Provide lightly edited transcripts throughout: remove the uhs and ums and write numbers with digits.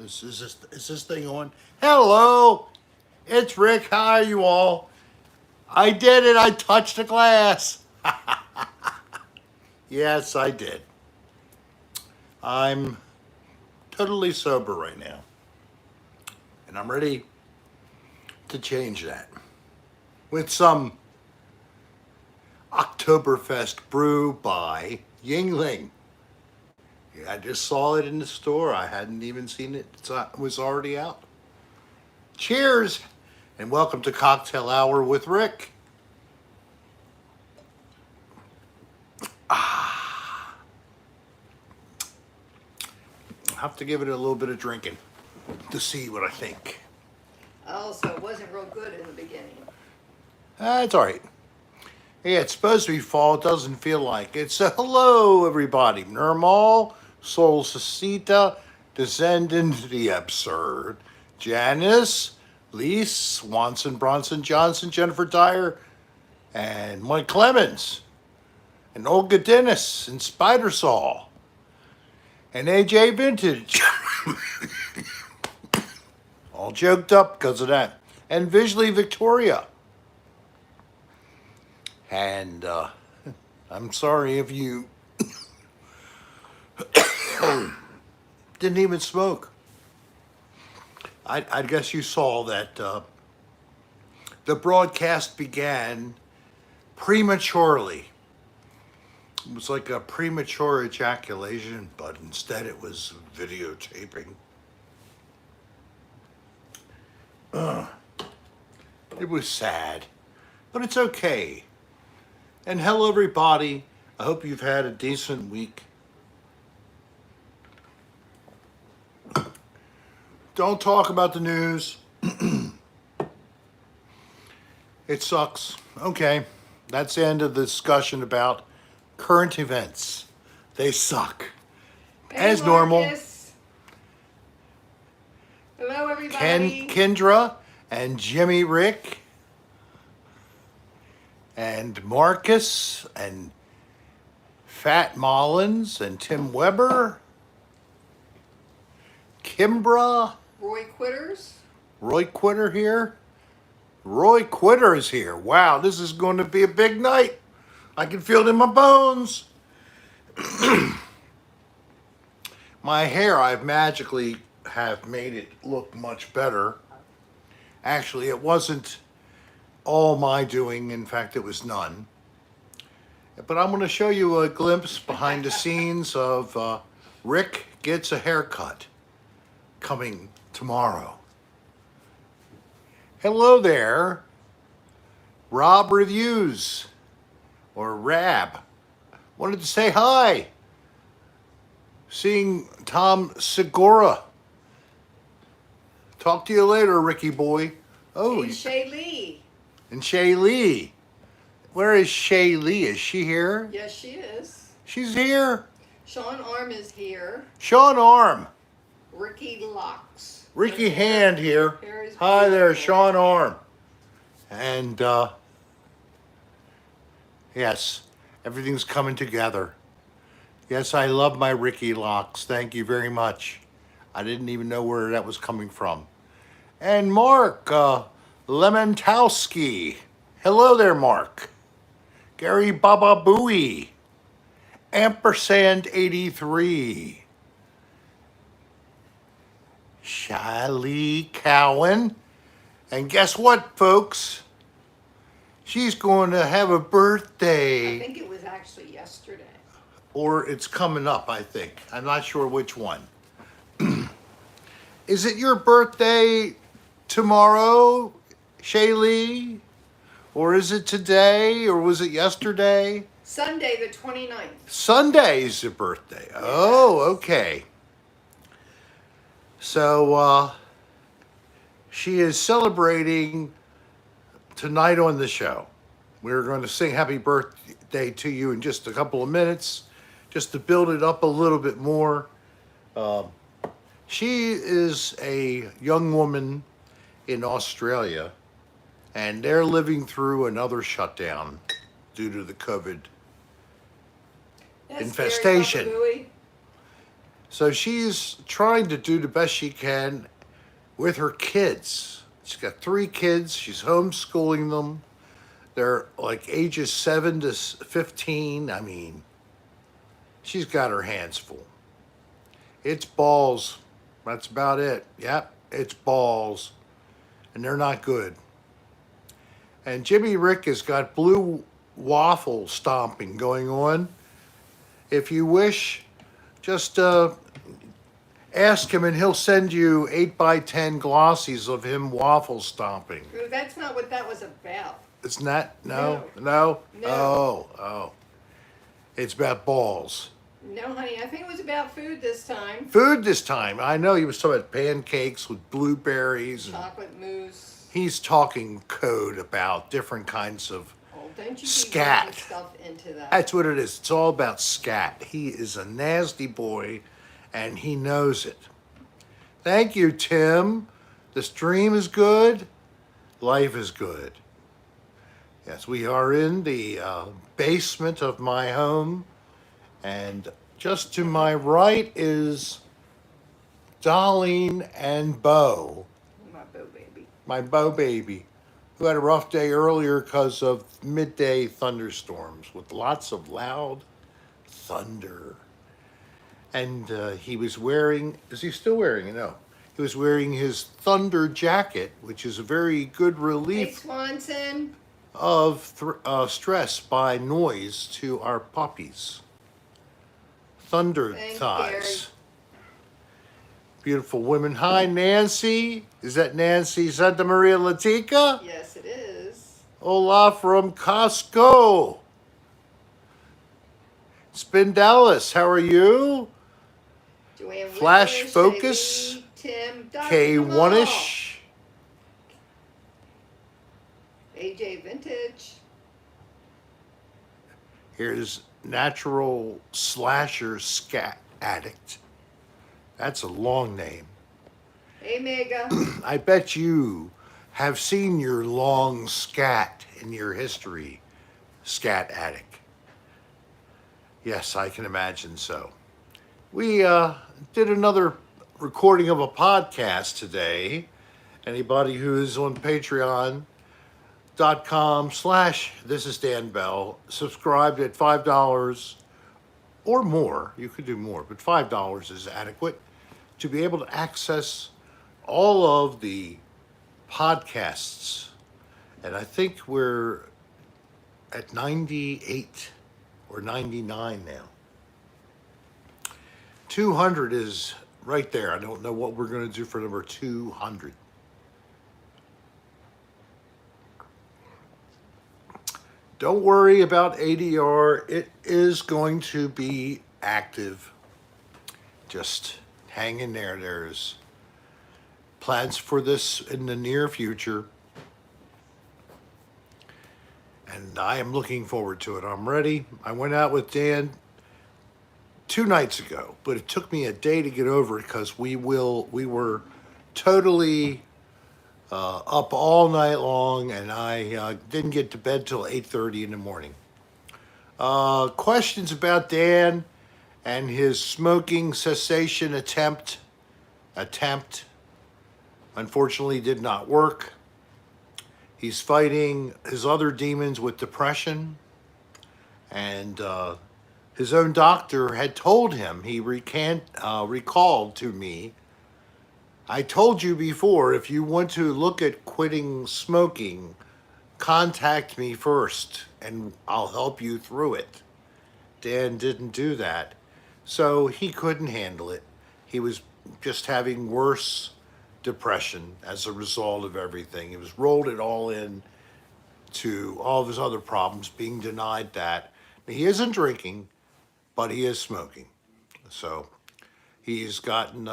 Is this thing on? Hello, it's Rick. How are you all? I did it. I touched the glass. Yes, I did. I'm totally sober right now, and I'm ready to change that with some Oktoberfest brew by Yingling. Yeah, I just saw it in the store. I hadn't even seen it. It was already out. Cheers, and welcome to Cocktail Hour with Rick. I'll have to give it a little bit of drinking to see what I think. Oh, so it wasn't real good in the beginning. It's all right. Yeah, it's supposed to be fall. It doesn't feel like it. So hello, everybody. Normal, Solsacita, Descendant, The Absurd, Janice, Lise, Swanson, Bronson, Johnson, Jennifer Dyer, and Mike Clemens, and Olga Dennis, and Spider Saw, and AJ Vintage. All joked up because of that. And Visually Victoria. And I'm sorry if you didn't even smoke. I guess you saw that the broadcast began prematurely. It was like a premature ejaculation, but instead it was videotaping. It was sad, but it's okay. And hello, everybody. I hope you've had a decent week. Don't talk about the news. It sucks. Okay, that's the end of the discussion about current events. They suck. Hey, As normal. Marcus. Hello, everybody. Kendra and Jimmy Rick and Marcus and Fat Mullins and Tim Weber, Kimbra, Roy Quitters. Roy Quitter here. Roy Quitter is here. Wow, this is going to be a big night. I can feel it in my bones. My hair, I've magically have made it look much better. Actually, it wasn't all my doing. In fact, it was none. But I'm going to show you a glimpse behind the scenes of Rick Gets a Haircut coming tomorrow. Hello there, Rob Reviews, or Rab. Wanted to say hi. Seeing Tom Segura. Talk to you later, Ricky boy. Oh, And Shay Lee. and Shay Lee. Where is Shay Lee? Is she here? Yes, she is. She's here. Sean Arm is here. Sean Arm. Ricky Locks. Ricky Hand here. Here is Hi there, beautiful. Sean Arm. And yes, everything's coming together. Yes, I love my Ricky Locks. Thank you very much. I didn't even know where that was coming from. And Mark Lemontowski. Hello there, Mark. Gary Baba Booey. Ampersand 83. Shiley Cowan. And guess what, folks? She's going to have a birthday. I think it was actually yesterday. Or it's coming up, I think. I'm not sure which one. Is it your birthday tomorrow, Shaylee? Or is it today? Or was it yesterday? Sunday the 29th. Sunday is your birthday. Oh, okay. So, she is celebrating tonight on the show. We're going to sing happy birthday to you in just a couple of minutes, just to build it up a little bit more. She is a young woman in Australia, and they're living through another shutdown due to the COVID That's infestation. Gary Baba Booey. So she's trying to do the best she can with her kids. She's got 3 kids. She's homeschooling them. They're like ages 7 to 15. I mean, she's got her hands full. It's balls. That's about it. Yep, it's balls. And they're not good. And Jimmy Rick has got blue waffle stomping going on. If you wish, just ask him and he'll send you 8x10 glossies of him waffle stomping. That's not what that was about. It's not? No? No. No? No. Oh. It's about balls. No, honey, I think it was about food this time. Food this time. I know he was talking about pancakes with blueberries. And Chocolate mousse. he's talking code about different kinds of Oh, don't you keep scat. bringing stuff into that. That's what it is. It's all about scat. He is a nasty boy, and he knows it. Thank you, Tim. The stream is good. Life is good. Yes, we are in the basement of my home, and just to my right is Darlene and Bo, My Bo baby. my Bo baby, who had a rough day earlier because of midday thunderstorms with lots of loud thunder. And he was wearing, is he still wearing it? No. He was wearing his thunder jacket, which is a very good Hey, relief Swanson. of stress by noise to our puppies. Thunder Thanks, thighs. Beautiful women. Hi, Nancy. Is that Nancy Santa Maria Latica? Yes, it is. Hola from Costco. Spin Dallas, how are you? Joanne Flash Whitler, Focus, Shady, Tim, Dr. K1ish. AJ Vintage. Here's Natural Slasher Scat Addict. That's a long name. Hey, Mega. I bet you have seen your long scat in your history, Scat Addict. Yes, I can imagine so. We did another recording of a podcast today. Anybody who is on patreon.com/this is Dan Bell, subscribed at $5 or more. You could do more, but $5 is adequate to be able to access all of the podcasts. And I think we're at 98 or 99 now. 200 is right there. I don't know what we're going to do for number 200. Don't worry about ADR. It is going to be active. Just hang in there. There's plans for this in the near future. And I am looking forward to it. I'm ready. I went out with Dan 2 nights ago, but it took me a day to get over it because we were totally up all night long, and I didn't get to bed till 8:30 in the morning. Questions about Dan and his smoking cessation attempt unfortunately did not work. He's fighting his other demons with depression, and his own doctor had told him, he recalled to me, I told you before, if you want to look at quitting smoking, contact me first and I'll help you through it. Dan didn't do that, so he couldn't handle it. He was just having worse depression as a result of everything. He was rolled it all in to all of his other problems, being denied that. He isn't drinking, but he is smoking. So he's gotten,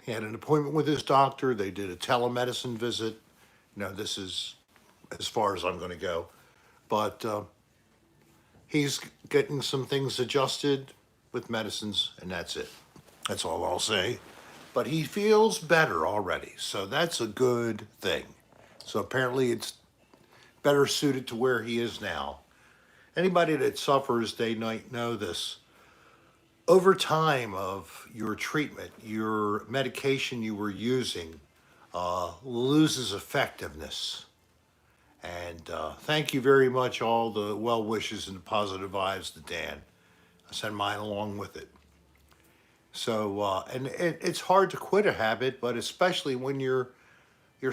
he had an appointment with his doctor. They did a telemedicine visit. This is as far as I'm going to go. But he's getting some things adjusted with medicines, and that's it. That's all I'll say. But he feels better already, so that's a good thing. So apparently it's better suited to where he is now. Anybody that suffers, they might know this over time of your treatment, your medication you were using loses effectiveness. And thank you very much, all the well wishes and the positive vibes to Dan. I send mine along with it. So, and it's hard to quit a habit, but especially when you're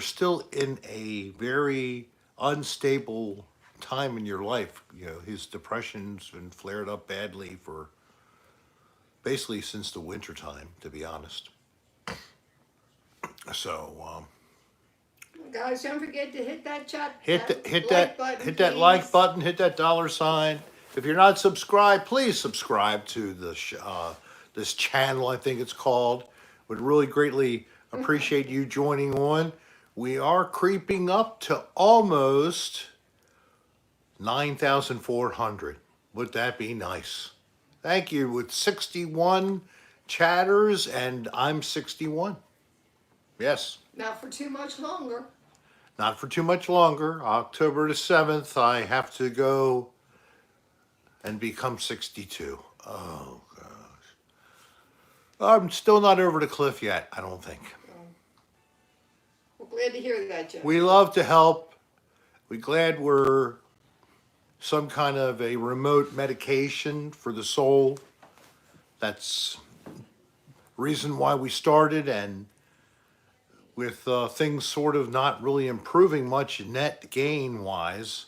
still in a very unstable time in your life. You know, his depression's been flared up badly for basically since the winter time, to be honest. So, Guys, don't forget to hit that chat. hit like button, hit that like please. button, hit that $sign. If you're not subscribed, please subscribe to this channel. I think it's called. Would really greatly appreciate you joining on. We are creeping up to almost 9,400. Would that be nice? Thank you. With 61 chatters, and I'm 61. Yes. Not for too much longer. Not for too much longer. October the 7th, I have to go and become 62. Oh, gosh. I'm still not over the cliff yet, I don't think. We're glad to hear that, Joe. We love to help. We're glad we're some kind of a remote medication for the soul. That's reason why we started, and with things sort of not really improving much net gain wise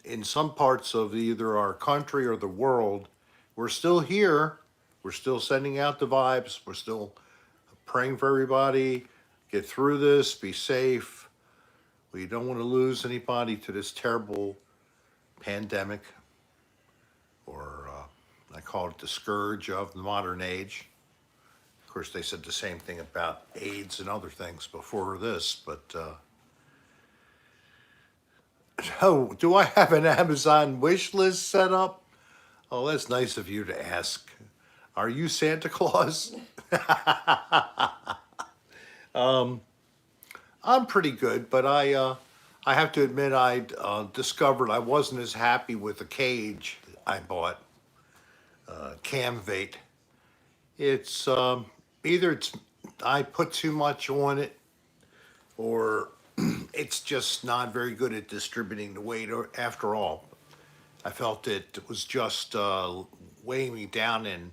in some parts of either our country or the world, we're still here. We're still sending out the vibes. We're still praying for everybody. Get through this, be safe. We don't want to lose anybody to this terrible pandemic, or I call it the scourge of the modern age. Of course, they said the same thing about AIDS and other things before this, but oh, do I have an Amazon wish list set up? Oh, that's nice of you to ask. Are you Santa Claus? I'm pretty good, but I have to admit I discovered I wasn't as happy with the cage I bought, Camvate. It's either it's I put too much on it, or it's just not very good at distributing the weight. Or after all, I felt it was just weighing me down, and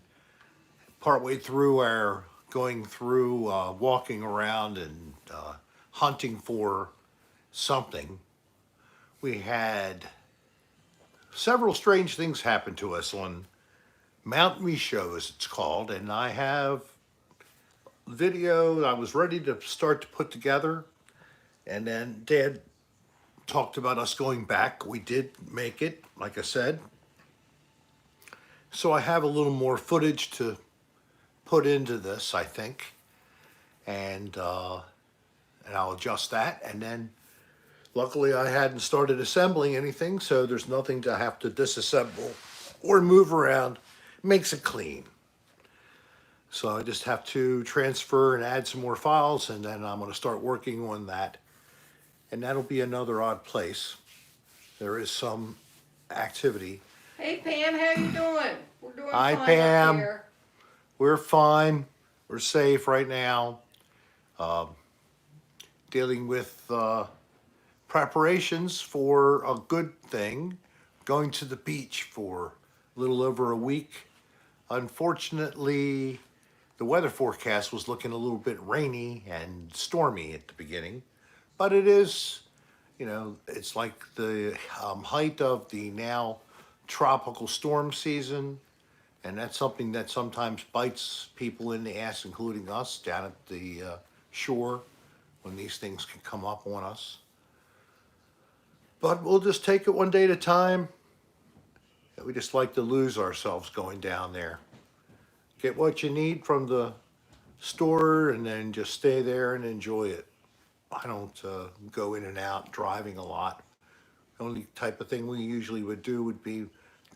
partway through our going through walking around and hunting for something, we had several strange things happen to us on Mount Micho, as it's called, and I have video I was ready to start to put together, and then Dad talked about us going back. We did make it, like I said. So I have a little more footage to put into this, I think, and I'll adjust that. And then, luckily, I hadn't started assembling anything, so there's nothing to have to disassemble or move around. Makes it clean. So I just have to transfer and add some more files, and then I'm going to start working on that. And that'll be another odd place. There is some activity. Hey, Pam, how you doing? We're doing Hi, fine Pam. up here. We're fine. We're safe right now. Dealing with preparations for a good thing. Going to the beach for a little over a week. Unfortunately, the weather forecast was looking a little bit rainy and stormy at the beginning. But it is, you know, it's like the height of the now tropical storm season. And that's something that sometimes bites people in the ass, including us down at the shore, when these things can come up on us. But we'll just take it one day at a time. We just like to lose ourselves going down there. Get what you need from the store and then just stay there and enjoy it. I don't go in and out driving a lot. The only type of thing we usually would do would be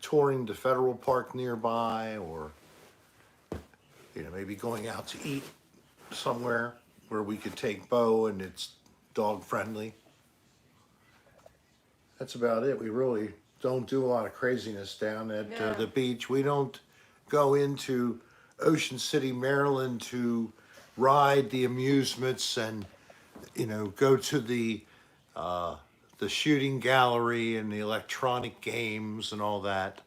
touring the federal park nearby, or maybe going out to eat somewhere where we could take Bo and it's dog friendly. That's about it. We really don't do a lot of craziness down at No. the beach. We don't go into Ocean City, Maryland to ride the amusements and, go to the shooting gallery and the electronic games and all that.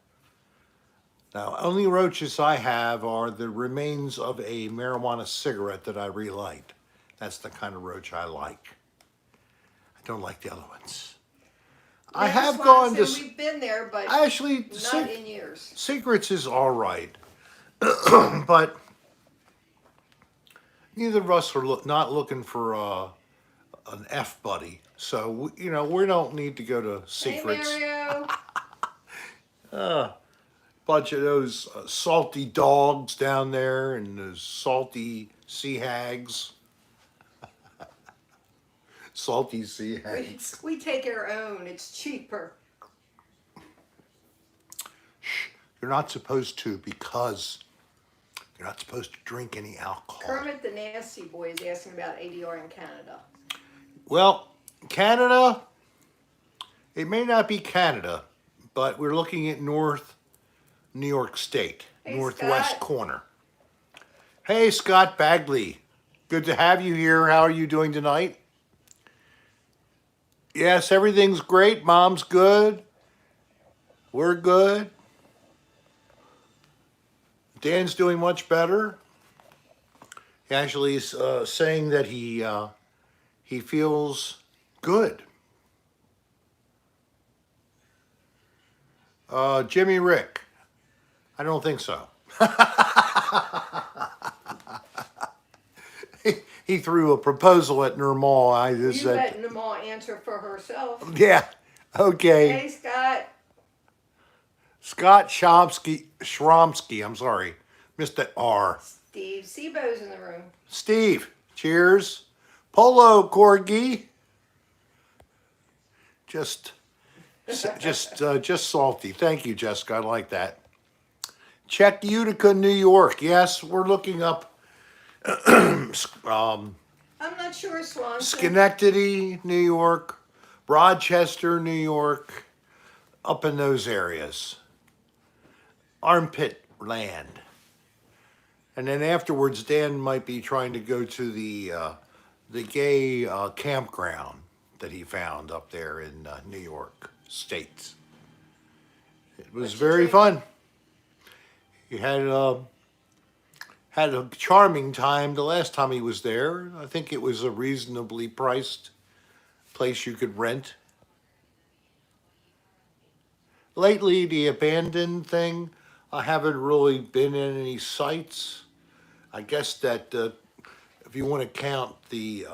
Now, only roaches I have are the remains of a marijuana cigarette that I relight. That's the kind of roach I like. I don't like the other ones. I Now, have gone to. Swanson, we've been there, but Actually, not in years. Secrets is all right, but neither of us are not looking for an F buddy. So we don't need to go to Secrets. Hey, Mario. Bunch of those salty dogs down there and those salty sea hags. Salty sea hags. We take our own. It's cheaper. You're not supposed to because you're not supposed to drink any alcohol. Kermit the Nasty Boy is asking about ADR in Canada. Well, Canada, it may not be Canada, but we're looking at North New York State, Hey, northwest Scott. corner. Hey, Scott Bagley. Good to have you here. How are you doing tonight? Yes, everything's great. Mom's good. We're good. Dan's doing much better. He actually is saying that he feels good. Jimmy Rick, I don't think so. He threw a proposal at Nirmal. I just You said, let Namal answer for herself. yeah, okay. Hey, Scott. Scott Schramsky, I'm sorry, missed that R. Steve Sebo's in the room. Steve, cheers. Polo Corgi. Just salty. Thank you, Jessica. I like that. Check Utica, New York. Yes, we're looking up I'm not sure, Swanson. Schenectady, New York, Rochester, New York, up in those areas. Armpit land. And then afterwards, Dan might be trying to go to the gay campground that he found up there in New York State. It was very fun. He had a charming time the last time he was there. I think it was a reasonably priced place you could rent. Lately, the abandoned thing, I haven't really been in any sites. I guess that if you want to count the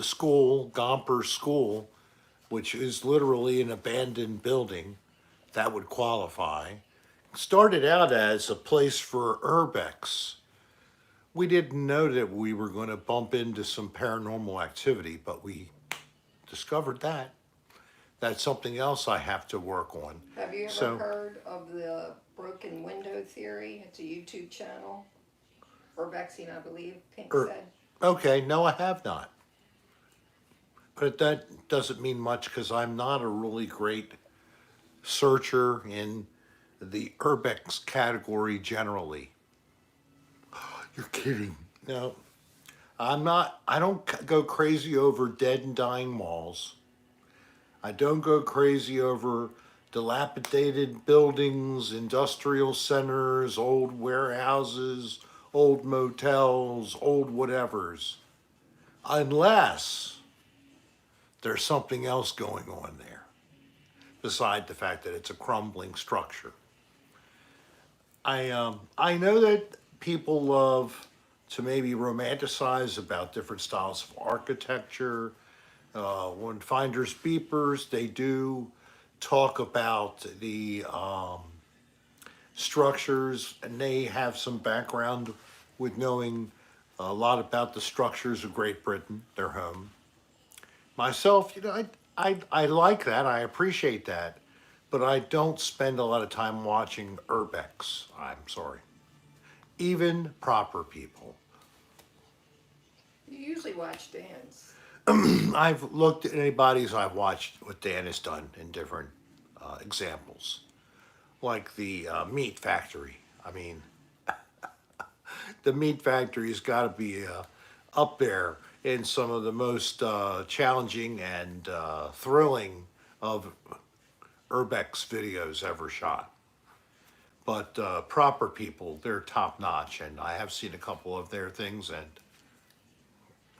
school, Gomper School, which is literally an abandoned building, that would qualify. Started out as a place for urbex. We didn't know that we were going to bump into some paranormal activity, but we discovered that. That's something else I have to work on. Have you ever heard of the broken window theory? It's a YouTube channel. Urbexing, I believe, Pink said. Okay, no, I have not. But that doesn't mean much because I'm not a really great searcher in the urbex category generally. You're kidding. No, I'm not. I don't go crazy over dead and dying malls. I don't go crazy over dilapidated buildings, industrial centers, old warehouses, old motels, old whatevers. Unless there's something else going on there, beside the fact that it's a crumbling structure. I know that people love to maybe romanticize about different styles of architecture. When Finders Beepers, they do talk about the structures, and they have some background with knowing a lot about the structures of Great Britain, their home. Myself, I like that. I appreciate that. But I don't spend a lot of time watching urbex. I'm sorry. Even proper people. You usually watch Dan's. I've looked at anybody's I've watched what Dan has done in different examples. Like the meat factory. I mean, The meat factory's got to be up there in some of the most challenging and thrilling of Urbex videos ever shot. But proper people, they're top notch, and I have seen a couple of their things, and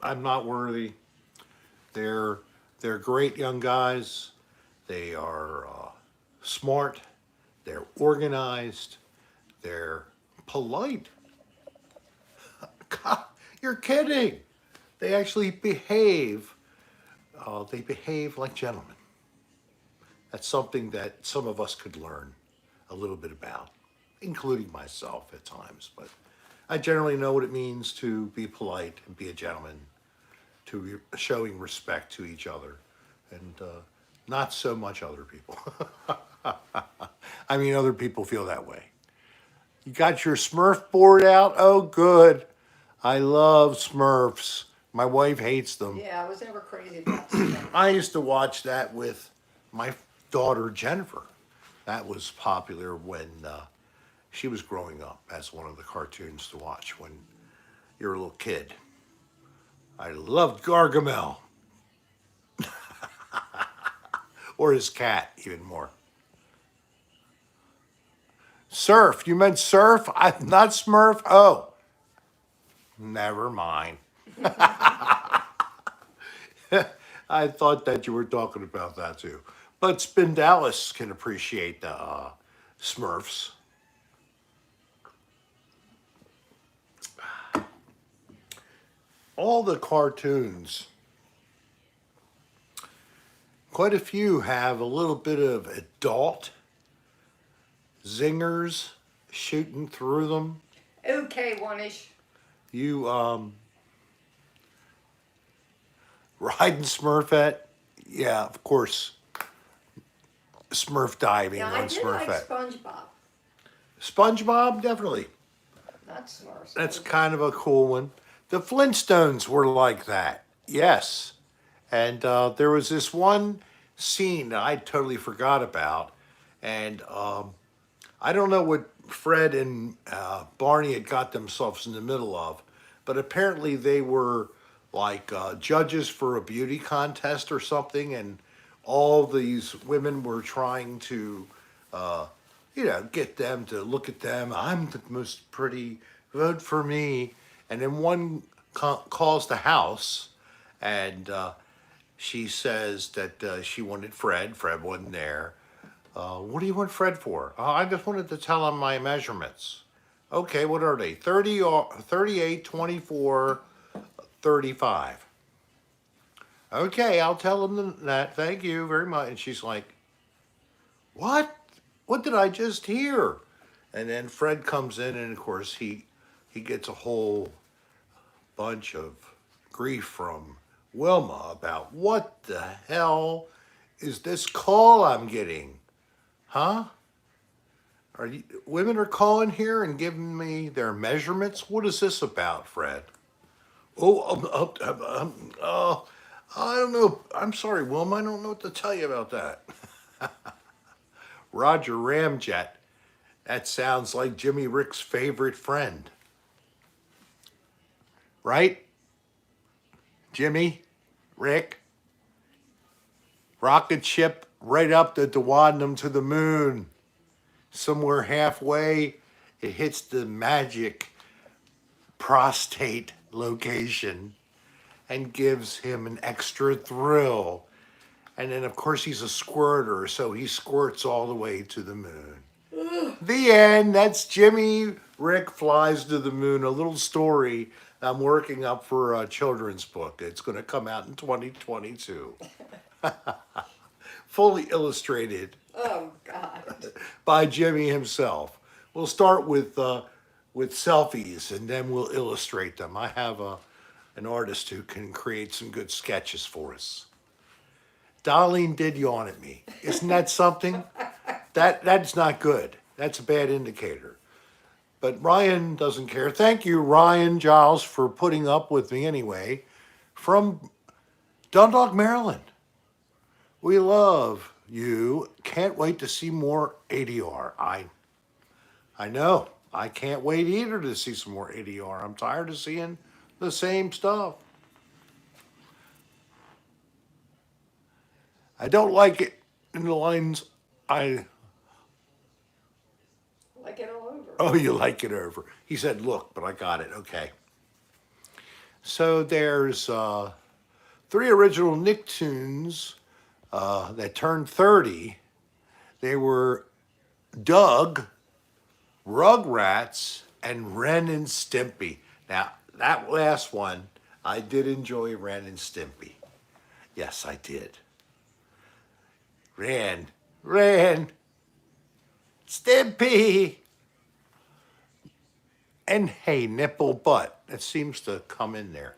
I'm not worthy. They're they're great young guys. They are smart. They're organized. They're polite. God, you're kidding. They actually behave. They behave like gentlemen. That's something that some of us could learn a little bit about, including myself at times. But I generally know what it means to be polite and be a gentleman, showing respect to each other, and not so much other people. I mean, other people feel that way. You got your Smurf board out? Oh, good. I love Smurfs. My wife hates them. Yeah, I was never crazy about Smurfs. I used to watch that with my daughter Jennifer. That was popular when she was growing up as one of the cartoons to watch when you're a little kid. I loved Gargamel. Or his cat, even more. Surf. You meant surf? I'm not Smurf? Oh, never mind. I thought that you were talking about that too. But Spin Dallas can appreciate the Smurfs. All the cartoons, quite a few have a little bit of adult zingers shooting through them. Okay, one-ish. You riding Smurfette? Yeah, of course. Smurf diving Now, I on did like Smurfette. SpongeBob, SpongeBob, definitely. not Smurfs. That's kind of a cool one. The Flintstones were like that, yes. And there was this one scene that I totally forgot about. And I don't know what Fred and Barney had got themselves in the middle of, but apparently they were like judges for a beauty contest or something. And all these women were trying to, get them to look at them. I'm the most pretty, vote for me. And then one calls the house, and she says that she wanted Fred. Fred wasn't there. What do you want Fred for? I just wanted to tell him my measurements. Okay, what are they? 30, 38, 24, 35. Okay, I'll tell him that. Thank you very much. And she's like, what? What did I just hear? And then Fred comes in, and of course he gets a whole bunch of grief from Wilma about what the hell is this call I'm getting? Huh? Women are calling here and giving me their measurements? What is this about, Fred? I don't know. I'm sorry, Wilma. I don't know what to tell you about that. Roger Ramjet. That sounds like Jimmy Rick's favorite friend. Right? Jimmy, Rick, rocket ship right up to Dewadnam to the moon. Somewhere halfway, it hits the magic prostate location and gives him an extra thrill. And then, of course, he's a squirter, so he squirts all the way to the moon. The end. That's Jimmy Rick Flies to the Moon, a little story I'm working up for a children's book. It's going to come out in 2022. Fully illustrated Oh, God. by Jimmy himself. We'll start with selfies, and then we'll illustrate them. I have an artist who can create some good sketches for us. Darlene did yawn at me. Isn't that something? That's not good. That's a bad indicator. But Ryan doesn't care. Thank you, Ryan Giles, for putting up with me anyway. From Dundalk, Maryland. We love you. Can't wait to see more ADR. I know. I can't wait either to see some more ADR. I'm tired of seeing the same stuff. I don't like it in the lines. I Like it all over. Oh, you like it over. He said, "Look, but I got it." Okay. So there's three original Nicktoons that turned 30. They were Doug, Rugrats, and Ren and Stimpy. Now, that last one, I did enjoy Ren and Stimpy. Yes, I did. Ren, Stimpy. And hey, nipple butt. It seems to come in there.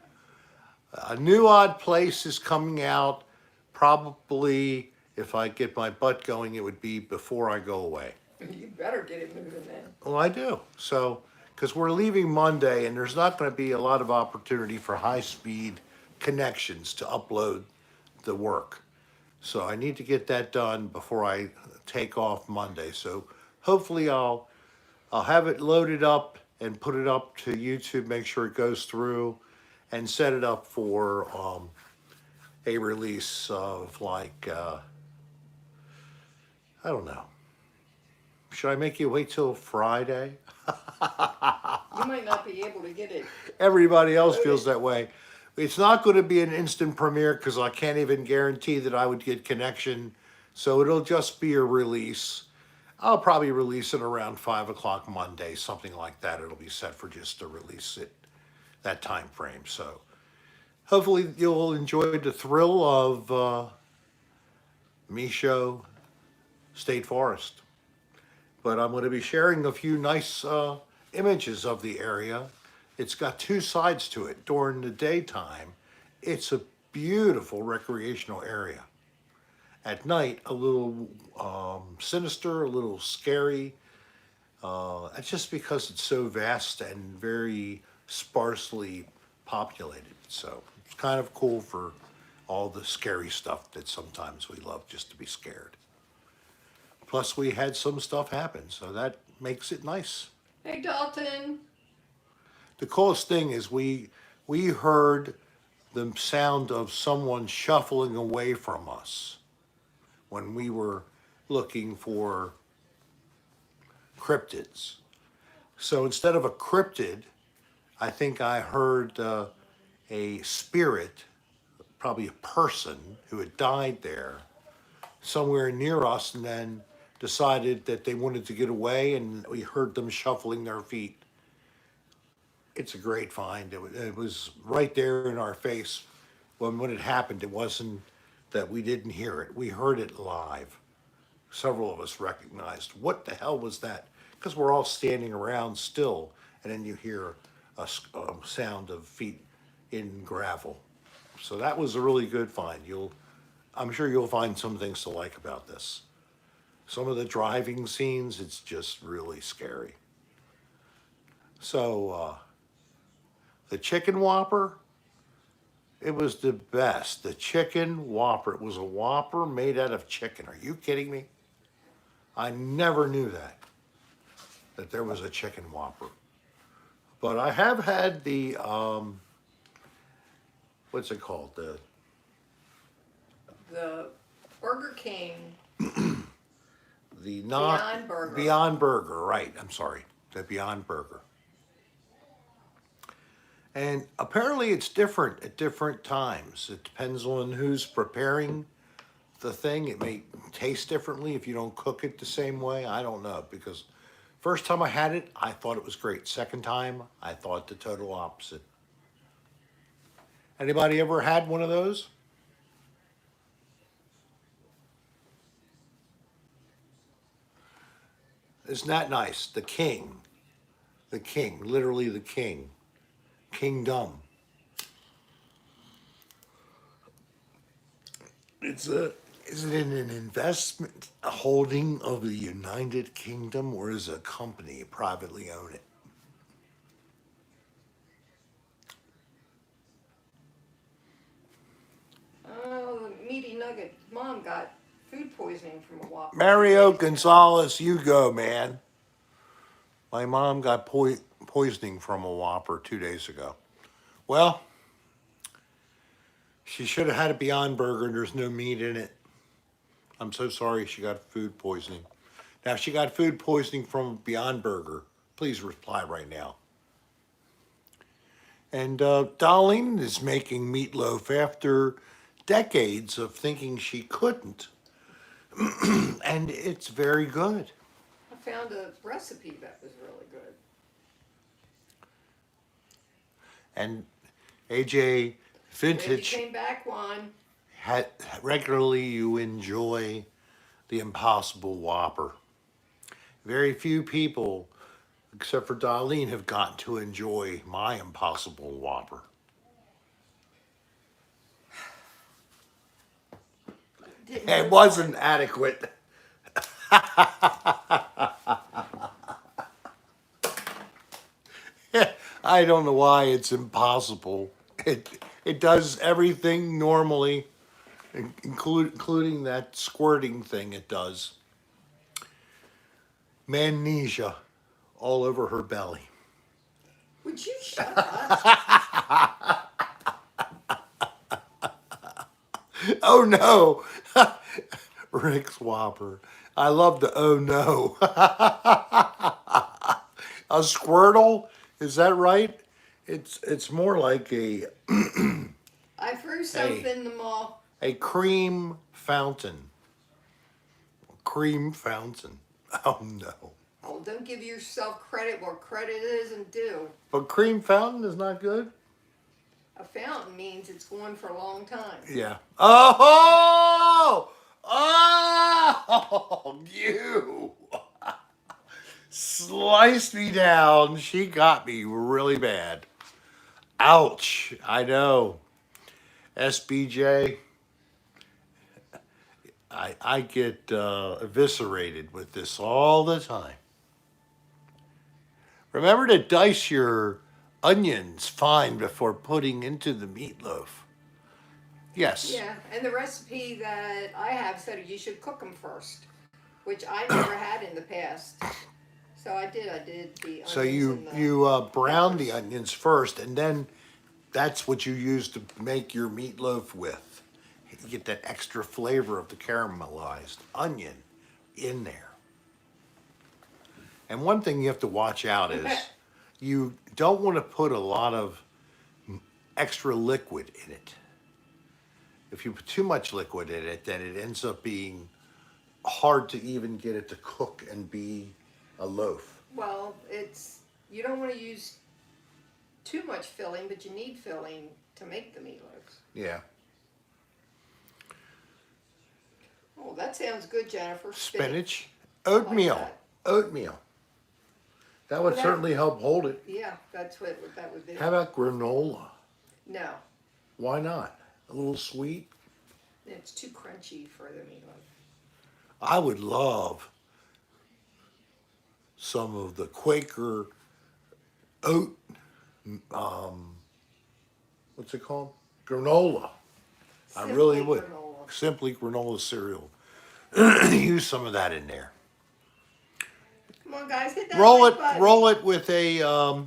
A new Odd Place is coming out. Probably, if I get my butt going, it would be before I go away. You better get it moving then. Well, I do. So, because we're leaving Monday, and there's not going to be a lot of opportunity for high-speed connections to upload the work. So I need to get that done before I take off Monday. So hopefully I'll have it loaded up and put it up to YouTube, make sure it goes through, and set it up for a release of like, I don't know. Should I make you wait till Friday? You might not be able to get it. Everybody else feels that way. It's not going to be an instant premiere because I can't even guarantee that I would get connection. So it'll just be a release. I'll probably release it around 5 o'clock Monday, something like that. It'll be set for just to release it that time frame. So hopefully you'll enjoy the thrill of Micho State Forest. But I'm going to be sharing a few nice images of the area. It's got two sides to it. During the daytime, it's a beautiful recreational area. At night, a little sinister, a little scary. It's just because it's so vast and very sparsely populated. So it's kind of cool for all the scary stuff that sometimes we love just to be scared. Plus, we had some stuff happen, so that makes it nice. Hey, Dalton. The coolest thing is we heard the sound of someone shuffling away from us when we were looking for cryptids. So instead of a cryptid, I think I heard a spirit, probably a person who had died there somewhere near us, and then decided that they wanted to get away, and we heard them shuffling their feet. It's a great find. It was right there in our face when it happened. It wasn't that we didn't hear it. We heard it live. Several of us recognized, what the hell was that? Because we're all standing around still, and then you hear a sound of feet in gravel. So that was a really good find. I'm sure you'll find some things to like about this. Some of the driving scenes, it's just really scary. So, the chicken whopper, it was the best. The chicken whopper, it was a whopper made out of chicken. Are you kidding me? I never knew that there was a chicken whopper. But I have had the, what's it called? The Burger King The Beyond Burger. Beyond Burger, right. I'm sorry. The Beyond Burger. And apparently it's different at different times. It depends on who's preparing the thing. It may taste differently if you don't cook it the same way. I don't know, because first time I had it, I thought it was great. Second time, I thought the total opposite. Anybody ever had one of those? Isn't that nice? The king. The king. Literally the king. Kingdom. Is it an investment, a holding of the United Kingdom, or is a company privately own it? Oh, the meaty nugget. Mom got food poisoning from a Whopper. Mario Gonzalez, you go, man. My mom got poisoning from a Whopper 2 days ago. Well, she should have had a Beyond Burger and there's no meat in it. I'm so sorry she got food poisoning. Now, if she got food poisoning from a Beyond Burger, please reply right now. And Darlene is making meatloaf after decades of thinking she couldn't. And it's very good. I found a recipe that was really good. And AJ Glad you Vintage, came back, Juan. regularly you enjoy the Impossible Whopper. Very few people, except for Darlene, have gotten to enjoy my Impossible Whopper. Didn't It hurt wasn't much. adequate. I don't know why it's impossible. It does everything normally, including that squirting thing it does. Magnesia all over her belly. Would you shut up? Oh no, Rick's Whopper. I love the oh no. A squirtle, is that right? It's more like I threw something in the mall. a cream fountain. Cream fountain. Oh no. Oh, don't give yourself credit where credit isn't due. But cream fountain is not good? A fountain means it's going for a long time. Yeah. Oh! Oh! You sliced me down. She got me really bad. Ouch. I know. SBJ, I get eviscerated with this all the time. Remember to dice your onions fine before putting into the meatloaf. Yes. Yeah, and the recipe that I have said you should cook them first, which I never had in the past. So I did. I did the onions So and the you brown the peppers. onions first, and then that's what you use to make your meatloaf with. You get that extra flavor of the caramelized onion in there. And one thing you have to watch out is you don't want to put a lot of extra liquid in it. If you put too much liquid in it, then it ends up being hard to even get it to cook and be a loaf. Well, it's you don't want to use too much filling, but you need filling to make the meatloaves. Yeah. Oh, that sounds good, Jennifer. Spinach, like oatmeal, that. oatmeal. That would Well, that- certainly help hold it. Yeah, that's what that would be. How about granola? No, Why not? A little sweet? it's too crunchy for the meatloaf. I would love some of the Quaker oat, what's it called? Granola. I really Simply would. granola. Simply granola cereal. Use some of that in there. Come on, guys, hit that Roll like it, button. roll it with a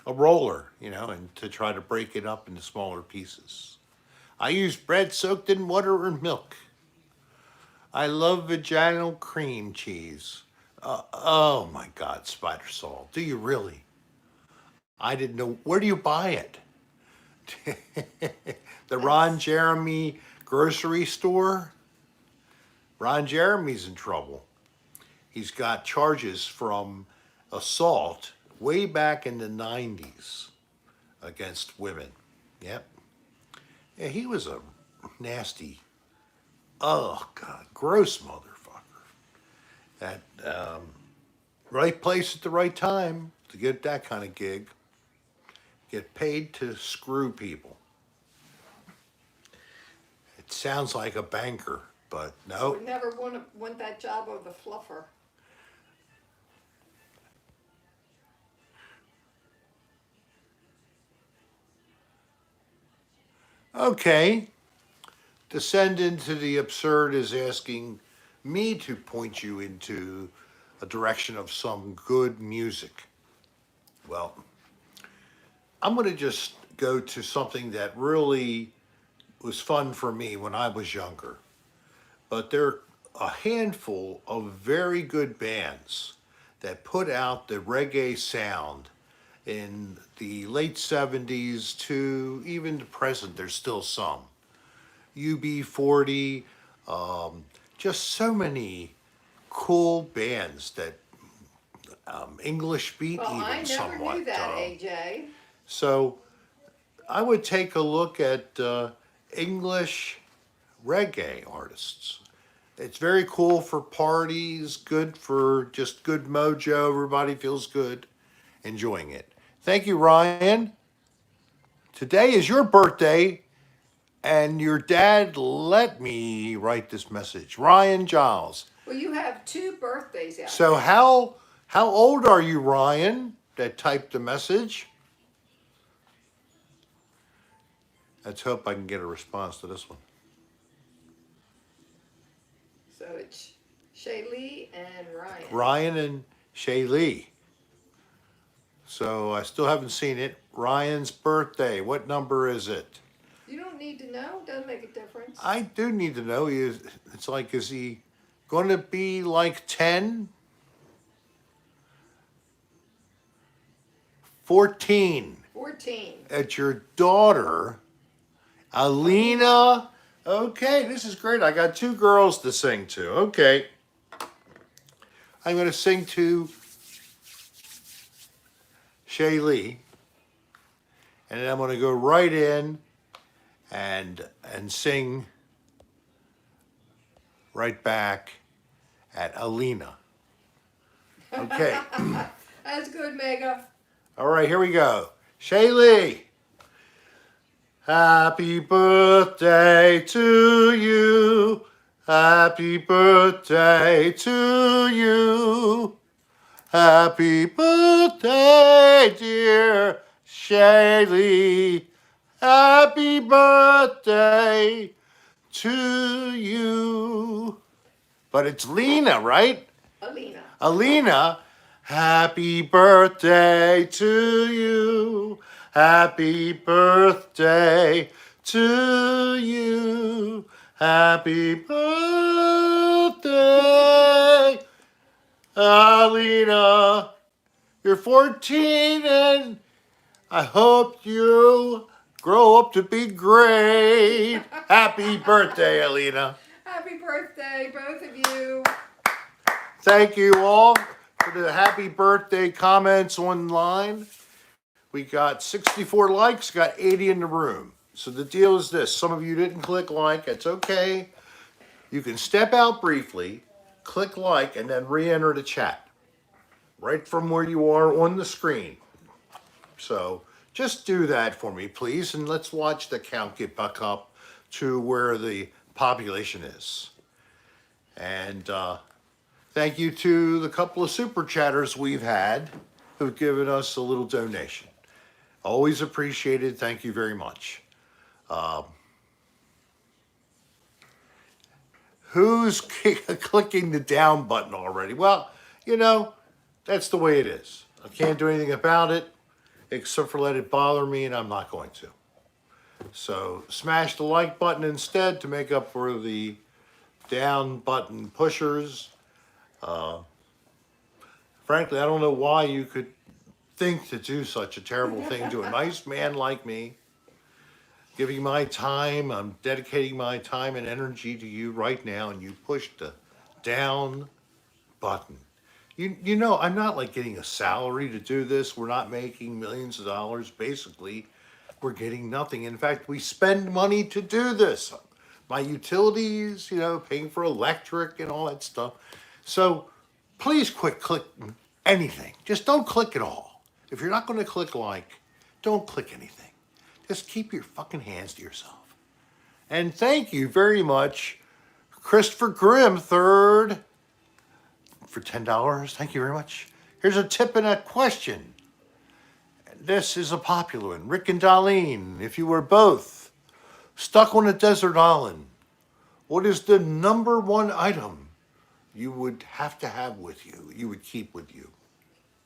roller, and to try to break it up into smaller pieces. I use bread soaked in water and milk. I love vaginal cream cheese. Oh my God, Spider Salt. Do you really? I didn't know. Where do you buy it? The Ron Jeremy grocery store? Ron Jeremy's in trouble. He's got charges from assault way back in the 90s against women. Yep. Yeah, he was a nasty, oh God, gross motherfucker. That right place at the right time to get that kind of gig. Get paid to screw people. It sounds like a banker, but no. Would never want that job of the fluffer. Okay. Descend into the absurd is asking me to point you into a direction of some good music. Well, I'm going to just go to something that really was fun for me when I was younger. But there are a handful of very good bands that put out the reggae sound in the late 70s to even the present. There's still some. UB40, just so many cool bands that English beat Well, I even never somewhat. knew that, AJ. So I would take a look at English reggae artists. It's very cool for parties, good for just good mojo. Everybody feels good enjoying it. Thank you, Ryan. Today is your birthday, and your dad let me write this message. Ryan Giles. Well, you have two birthdays out So there. how old are you, Ryan, that typed the message? Let's hope I can get a response to this one. So it's Shaylee and Ryan. Ryan and Shaylee. So I still haven't seen it. Ryan's birthday. What number is it? You don't need to know. Doesn't make a difference. I do need to know. It's like, is he going to be like 10? 14. 14. At your daughter, Alina. Okay, this is great. I got two girls to sing to. Okay. I'm going to sing to Shaylee. And then I'm going to go right in and sing right back at Alina. Okay. That's good, Mega. All right, here we go. Shaylee. Happy birthday to you. Happy birthday to you. Happy birthday, dear Shaylee. Happy birthday to you. But it's Lena, right? Alina. Alina, happy birthday to you. Happy birthday to you. Happy birthday, Alina. You're 14 and I hope you grow up to be great. Happy birthday, Alina. Happy birthday, both of you. Thank you all for the happy birthday comments online. We got 64 likes, got 80 in the room. So the deal is this. Some of you didn't click like. It's okay. You can step out briefly, click like, and then re-enter the chat right from where you are on the screen. So just do that for me, please, and let's watch the count get back up to where the population is. And thank you to the couple of super chatters we've had who've given us a little donation. Always appreciated. Thank you very much. Who's clicking the down button already? Well, you know, that's the way it is. I can't do anything about it except for let it bother me, and I'm not going to. So smash the like button instead to make up for the down button pushers. Frankly, I don't know why you could think to do such a terrible thing to a nice man like me. Giving my time, I'm dedicating my time and energy to you right now, and you push the down button. You know, I'm not like getting a salary to do this. We're not making millions of dollars. Basically, we're getting nothing. In fact, we spend money to do this. My utilities, you know, paying for electric and all that stuff. So please quit clicking anything. Just don't click at all. If you're not going to click like, don't click anything. Just keep your fucking hands to yourself. And thank you very much, Christopher Grimm, third, for $10. Thank you very much. Here's a tip and a question. This is a popular one. Rick and Darlene, if you were both stuck on a desert island, what is the number one item you would have to have with you, you would keep with you?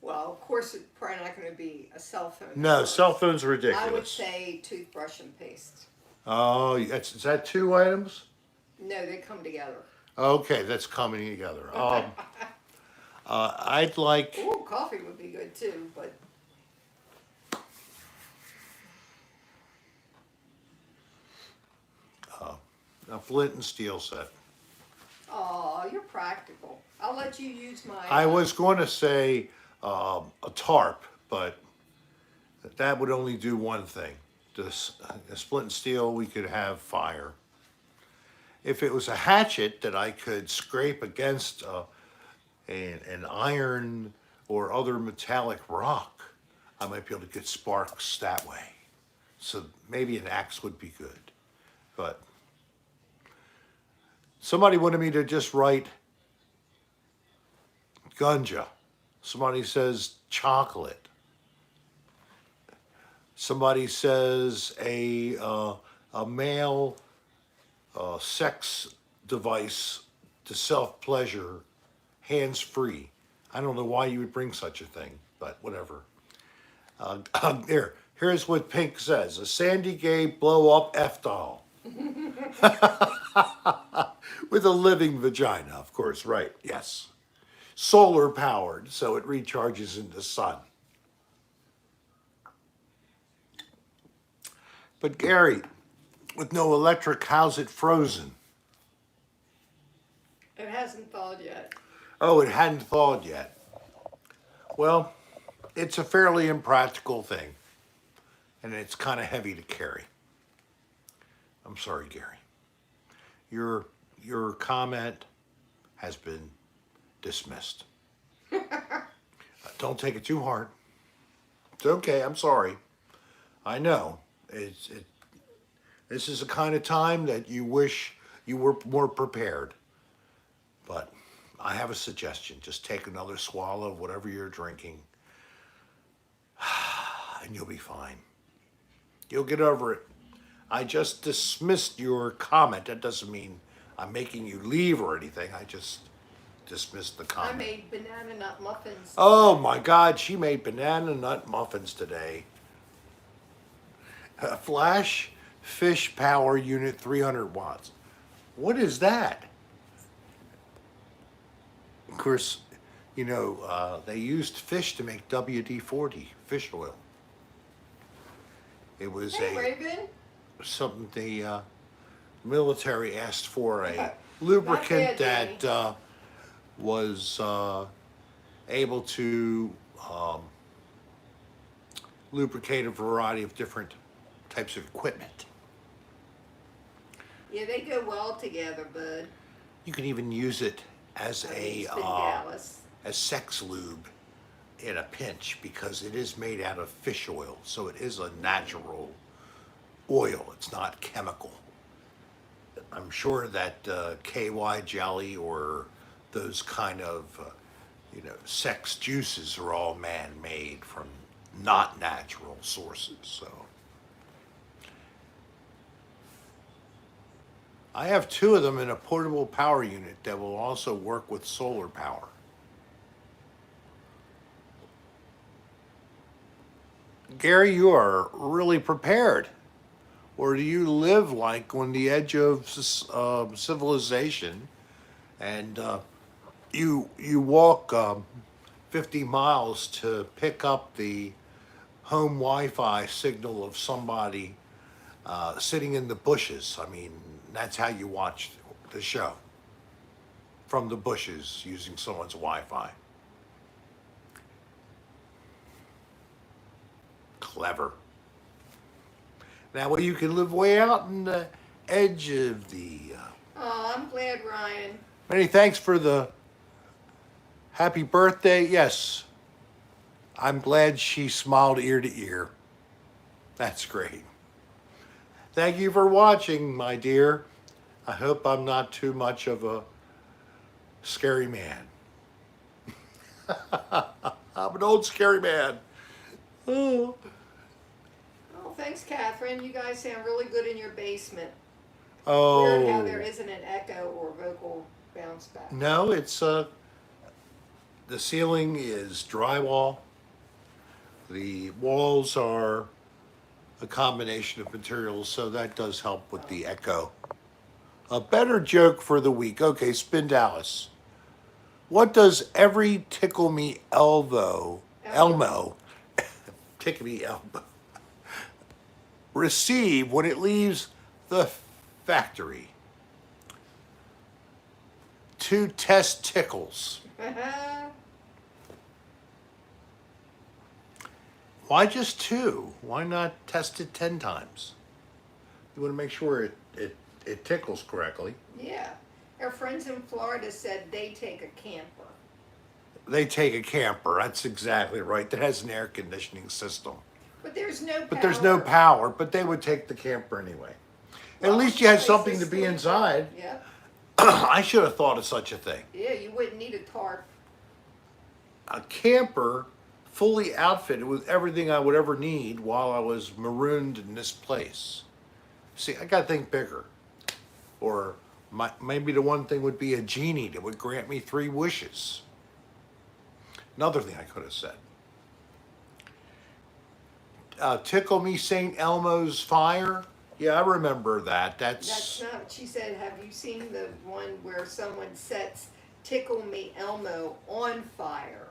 Well, of course, it's probably not going to be a cell phone. No, first. cell phones are I would ridiculous. say toothbrush and paste. Oh, is that two items? No, they come together. Okay, that's coming together. I'd like, Ooh, coffee would be good too, but a flint and steel set. oh, you're practical. I'll let you use my. I was going to say a tarp, but that would only do one thing. This a split and steel, we could have fire. If it was a hatchet that I could scrape against an iron or other metallic rock, I might be able to get sparks that way. So maybe an axe would be good. But somebody wanted me to just write gunja. Somebody says chocolate. Somebody says a male sex device to self-pleasure, hands-free. I don't know why you would bring such a thing, but whatever. Here's what Pink says: a Sandy Gay blow-up F-doll with a living vagina, of course, right? Yes, solar powered, so it recharges in the sun. But Gary, with no electric, how's it frozen? It hasn't thawed yet. Oh, it hadn't thawed yet. Well, it's a fairly impractical thing, and it's kind of heavy to carry. I'm sorry, Gary. Your comment has been dismissed. Don't take it too hard. It's okay. I'm sorry. I know. This is the kind of time that you wish you were more prepared. But I have a suggestion. Just take another swallow of whatever you're drinking, and you'll be fine. You'll get over it. I just dismissed your comment. That doesn't mean I'm making you leave or anything. I just dismissed the I comment. made banana nut muffins. Oh my God, she made banana nut muffins today. Flash fish power unit 300 watts. What is that? Of course, you know, they used fish to make WD-40 fish oil. It was Hey, Raven. something the military asked for, a Not lubricant bad, that was able to lubricate a variety of different types of equipment. Yeah, they go well together, bud. You can even use it as It's been Dallas. as sex lube in a pinch, because it is made out of fish oil, so it is a natural oil. It's not chemical. I'm sure that KY jelly or those kind of sex juices are all man-made from not natural sources. So I have two of them in a portable power unit that will also work with solar power. Gary, you are really prepared. Or do you live like on the edge of civilization, and you walk 50 miles to pick up the home Wi-Fi signal of somebody sitting in the bushes? I mean, that's how you watch the show, from the bushes using someone's Wi-Fi. Clever. That way you can live way out on the edge of the... Oh, I'm glad, Ryan. Many thanks for the happy birthday. Yes, I'm glad she smiled ear to ear. That's great. Thank you for watching, my dear. I hope I'm not too much of a scary man. I'm an old scary man. Oh. Oh, thanks, Catherine. You guys sound really good in your basement. Oh. Weird how there isn't an echo or vocal bounce back. No, it's the ceiling is drywall. The walls are a combination of materials, so that does help with the echo. A better joke for the week. Okay, Spin Dallas. What does every tickle me Elmo, tickle me elbow, receive when it leaves the factory? 2 test tickles. Why just 2? Why not test it 10 times? You want to make sure it tickles correctly. Yeah. Our friends in Florida said they take a camper. They take a camper. That's exactly right. That has an air conditioning system. But there's no power. But there's no power, but they would take the camper anyway. Well, At least you had place something to to be sleep. inside. Yeah. I should have thought of such a thing. Yeah, you wouldn't need a tarp. A camper fully outfitted with everything I would ever need while I was marooned in this place. See, I got to think bigger. Or maybe the one thing would be a genie that would grant me 3 wishes. Another thing I could have said. Tickle Me St. Elmo's Fire. Yeah, I remember that. That's not what she said. Have you seen the one where someone sets Tickle Me Elmo on fire?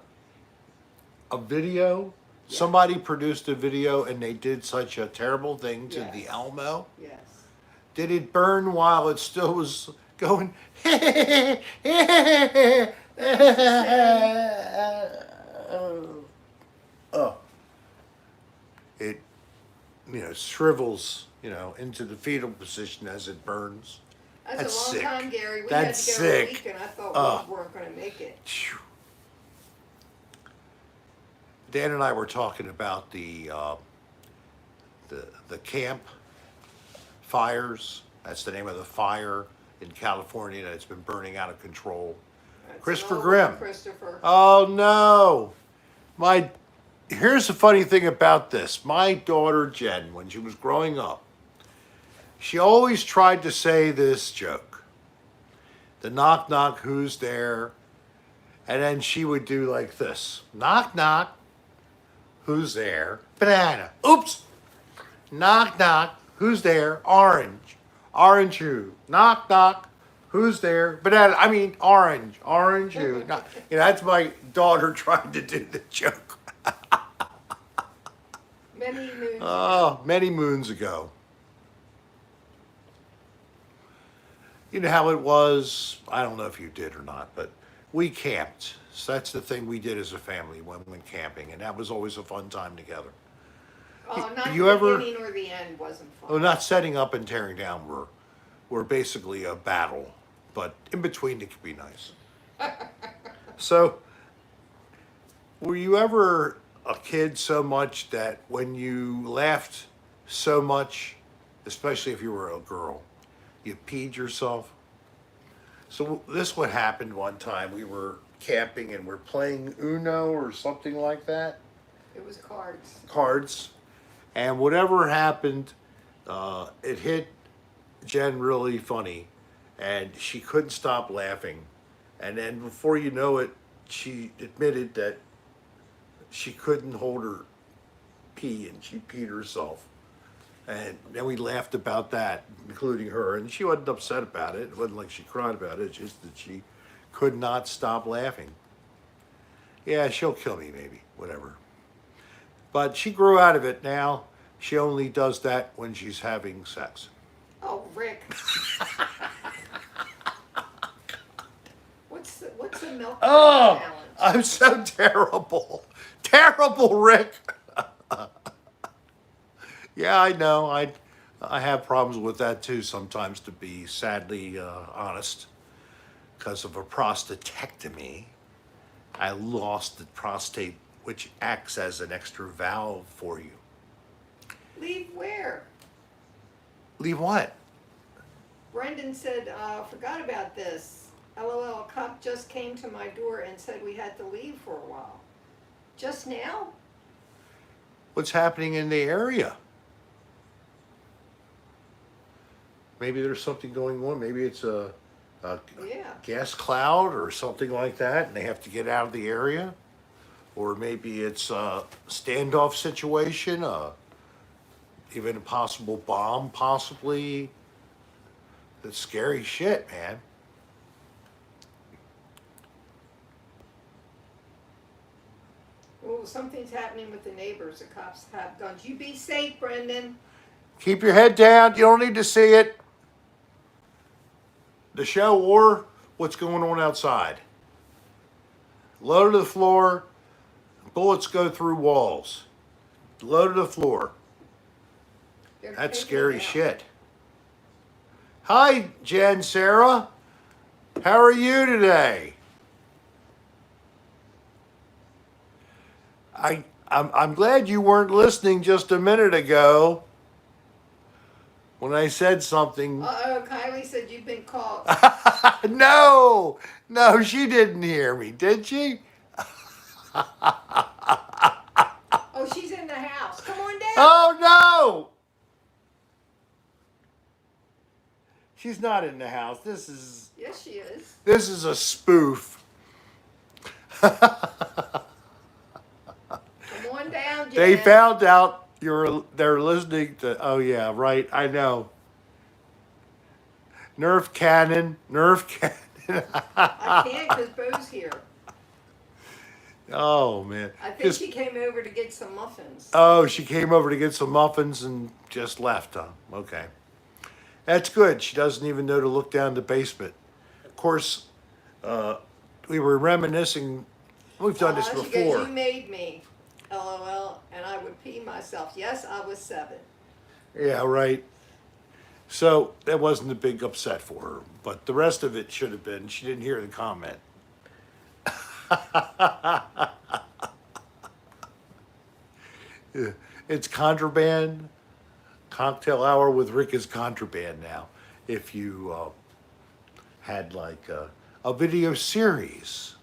A video. Yeah. Somebody produced a video and they did such a terrible thing to the Yes. Elmo. Yes. Did it burn while it still was going? Oh, it, shrivels, into the fetal position as it burns. That's That's a long sick. time, Gary. We That's had to go a sick. week, and I thought Oh. we weren't going to make it. Phew. Dan and I were talking about the camp fires. That's the name of the fire in California that's been burning out of control. That's Christopher an old Grimm. one, Christopher. Oh no! Here's the funny thing about this. My daughter Jen, when she was growing up, she always tried to say this joke. The knock knock, who's there? And then she would do like this. Knock knock, who's there? Banana. Oops! Knock knock, who's there? Orange. Orange who? Knock knock, who's there? Banana. I mean orange. Orange who? That's my daughter trying to do the joke. Many moons. Oh, many moons ago. You know how it was? I don't know if you did or not, but we camped. So that's the thing we did as a family when we went camping, and that was always a fun time together. Oh, not you the ever- beginning or the end wasn't fun. Well, not setting up and tearing down were basically a battle, but in between it could be nice. So, were you ever a kid so much that when you laughed so much, especially if you were a girl, you peed yourself? So this what happened one time. We were camping and we're playing Uno or something like that. It was cards. Cards. And whatever happened, it hit Jen really funny. And she couldn't stop laughing. And then before you know it, she admitted that she couldn't hold her pee and she peed herself. And then we laughed about that, including her. And she wasn't upset about it. It wasn't like she cried about it. It's just that she could not stop laughing. Yeah, she'll kill me maybe, whatever. But she grew out of it now. She only does that when she's having sex. Oh, Rick. What's the milk Oh, challenge? I'm so terrible. Terrible, Rick. Yeah, I know. I have problems with that too sometimes, to be sadly honest. Because of a prostatectomy, I lost the prostate, which acts as an extra valve for you. Leave where? Leave what? Brendan said, forgot about this. LOL, a cop just came to my door and said we had to leave for a while. Just now? What's happening in the area? Maybe there's something going on. Maybe it's a a Yeah. gas cloud or something like that, and they have to get out of the area. Or maybe it's a standoff situation, even a possible bomb, possibly. That's scary shit, man. Oh, something's happening with the neighbors. The cops have guns. You be safe, Brendan. Keep your head down. You don't need to see it. The show or what's going on outside. Low to the floor. Bullets go through walls. Low to the floor. They're That's taking scary it out. shit. Hi, Jen, Sarah. How are you today? I'm glad you weren't listening just a minute ago when I said something. Uh-oh, Kylie said you've been called. No, no, she didn't hear me, did she? Oh, she's in the house. Come on down. Oh no! She's not in the house. Yes, she is. This is a spoof. Come on down, Jen. They found out they're listening to. Oh yeah, right. I know. Nerf cannon. I can't because Bo's here. Oh man. I think she came over to get some muffins. Oh, she came over to get some muffins and just left, huh? Okay. That's good. She doesn't even know to look down the basement. Of course, we were reminiscing. We've done this She before. goes, you made me. LOL. And I would pee myself. Yes, I was 7. Yeah, right. So that wasn't a big upset for her, but the rest of it should have been. She didn't hear the comment. It's contraband. Cocktail hour with Rick is contraband now. If you had like a video series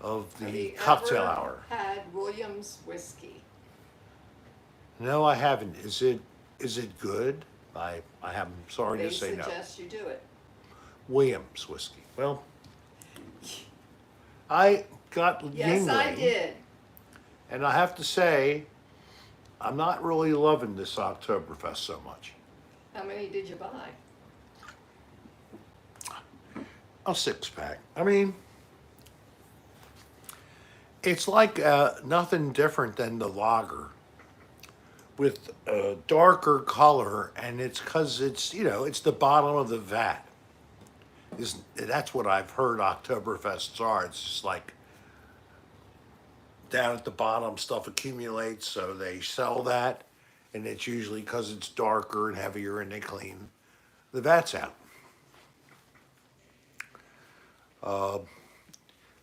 of the Have you cocktail ever hour. had Williams whiskey? No, I haven't. Is it good? I'm sorry They to say no. suggest you do it. Williams whiskey. Well, I got Yes, I Yingling, did. and I have to say, I'm not really loving this Oktoberfest so much. How many did you buy? A 6-pack. I mean, it's like nothing different than the lager with a darker color, and it's because it's the bottom of the vat. That's what I've heard Oktoberfests are. It's just like down at the bottom stuff accumulates, so they sell that, and it's usually because it's darker and heavier, and they clean the vats out.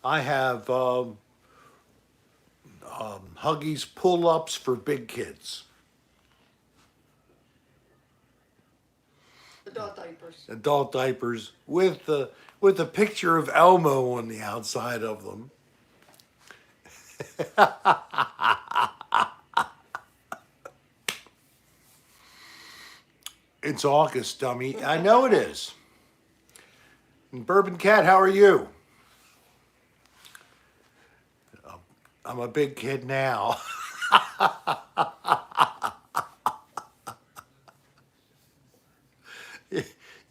I have Huggies pull-ups for big kids. Adult diapers. Adult diapers with a picture of Elmo on the outside of them. It's August, dummy. I know it is. And Bourbon Cat, how are you? I'm a big kid now.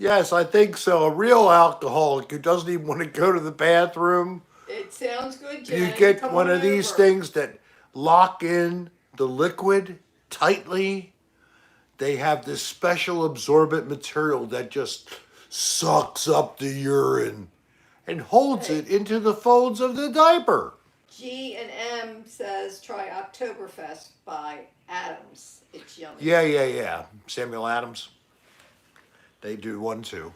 Yes, I think so. A real alcoholic who doesn't even want to go to the bathroom. It sounds good, Jen. You get Come one on of these over. things that lock in the liquid tightly. They have this special absorbent material that just sucks up the urine and holds it into the folds of the diaper. G&M says try Oktoberfest by Adams. It's yummy. Yeah. Samuel Adams. They do one too.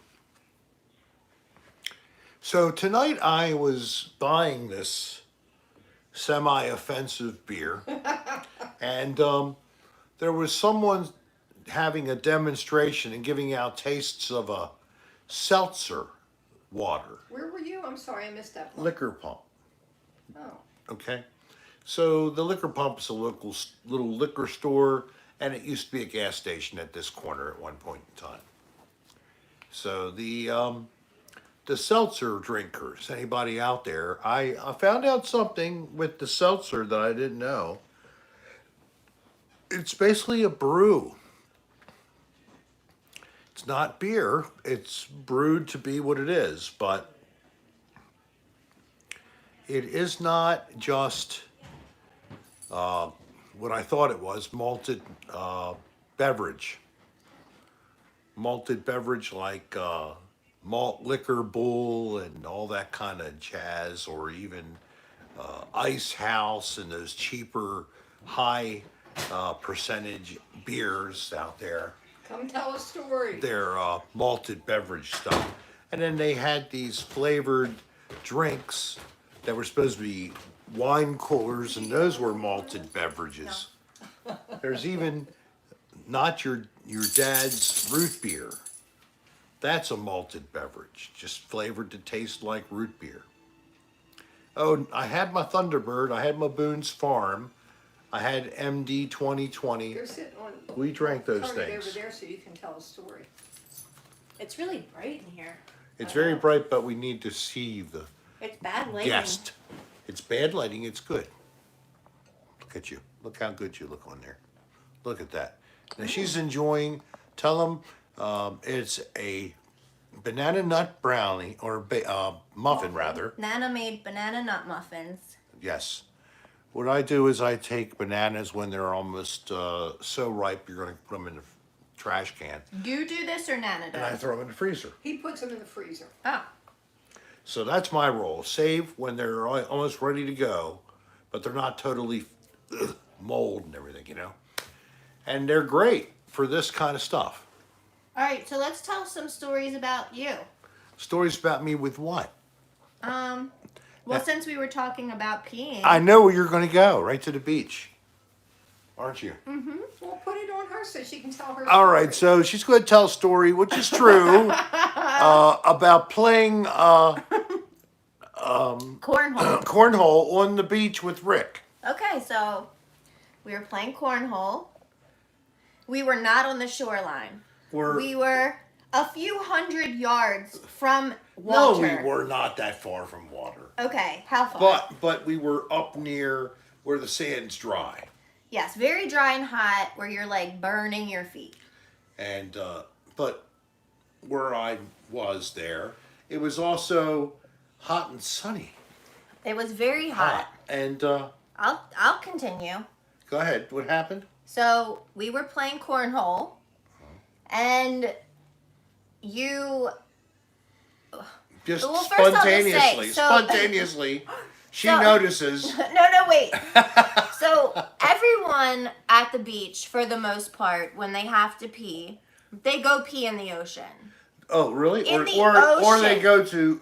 So tonight I was buying this semi-offensive beer, and there was someone having a demonstration and giving out tastes of a seltzer water Where were you? I'm sorry, I missed that one. liquor pump. Oh. Okay, so the liquor pump is a local little liquor store, and it used to be a gas station at this corner at one point in time. So the the seltzer drinkers, anybody out there, I found out something with the seltzer that I didn't know. It's basically a brew. It's not beer. It's brewed to be what it is, but it is not just what I thought it was, beverage. Malted beverage like malt liquor bull and all that kind of jazz, or even Ice House and those cheaper high percentage beers out there. Come tell a story. Their malted beverage stuff. And then they had these flavored drinks that were supposed to be wine coolers, and those were malted beverages. There's even not your dad's root beer. That's a malted beverage, just flavored to taste like root beer. Oh, I had my Thunderbird. I had my Boone's Farm. I had MD 2020. You're sitting on. We drank those turn it things. over there so you can tell a story. It's really bright in here. It's very bright, but we need to see the It's bad lighting. guest. It's bad lighting. It's good. Look at you. Look how good you look on there. Look at that. Now she's enjoying. Tell them it's a banana nut brownie or muffin rather. Nana made banana nut muffins. Yes. What I do is I take bananas when they're almost so ripe you're going to put them in the trash can, You do this or Nana and I does? throw them in the freezer. He puts them in the freezer. Oh, So that's my role. Save when they're almost ready to go, but they're not totally mold and everything, you know. And they're great for this kind of stuff. all right. So let's tell some stories about you. Stories about me with what? Well, since we were talking about peeing, I know where you're going to go, right to the beach, aren't you? Well, put it on her so she can tell her. All right, so she's going to tell a story, which is true, about playing cornhole. cornhole on the beach with Rick. Okay, so we were playing cornhole. We were not on the shoreline. We were a few hundred yards from No, water. we were not that far from water. Okay, how far? But we were up near where the sand's dry. Yes, very dry and hot, where you're like burning your feet. And but where I was there, it was also hot and sunny. It was very hot. And I'll continue. go ahead. What happened? So we were playing cornhole, and you. Just Well, first I'll just say, spontaneously, she So- notices. No, wait. So everyone at the beach, for the most part, when they have to pee, they go pee in the ocean. Oh, really? In the or they ocean. go to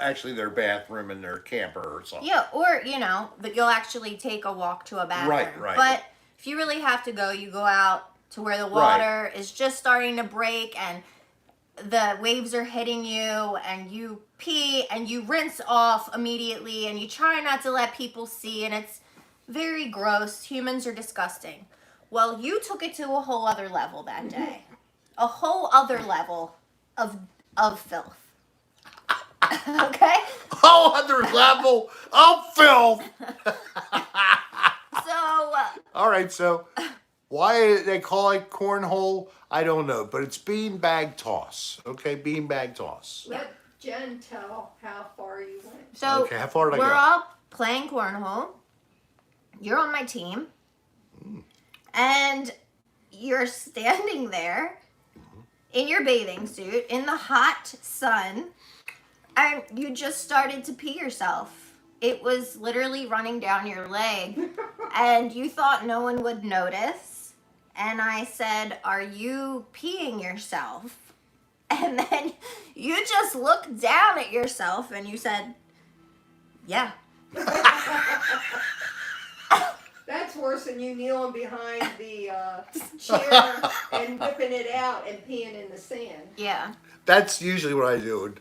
actually their bathroom in their camper or something. Yeah, or that you'll actually take a walk to a bathroom. Right. But if you really have to go, you go out to where the water is just starting to break and the waves are hitting you, and you pee and you rinse off immediately, and you try not to let people see, and it's very gross. Humans are disgusting. Well, you took it to a whole other level that day. A whole other level of filth. Okay? Whole other level of filth. So, All right, so why they call it cornhole, I don't know, but it's beanbag toss. Okay, beanbag toss. Let Jen tell how far you went. so Okay, how far did I we're go? all playing cornhole. You're on my team. And you're standing there in your bathing suit in the hot sun, and you just started to pee yourself. It was literally running down your leg, and you thought no one would notice. And I said, "Are you peeing yourself?" And then you just looked down at yourself and you said, "Yeah." That's worse than you kneeling behind the chair and whipping it out and peeing in the sand. Yeah. That's usually what I do.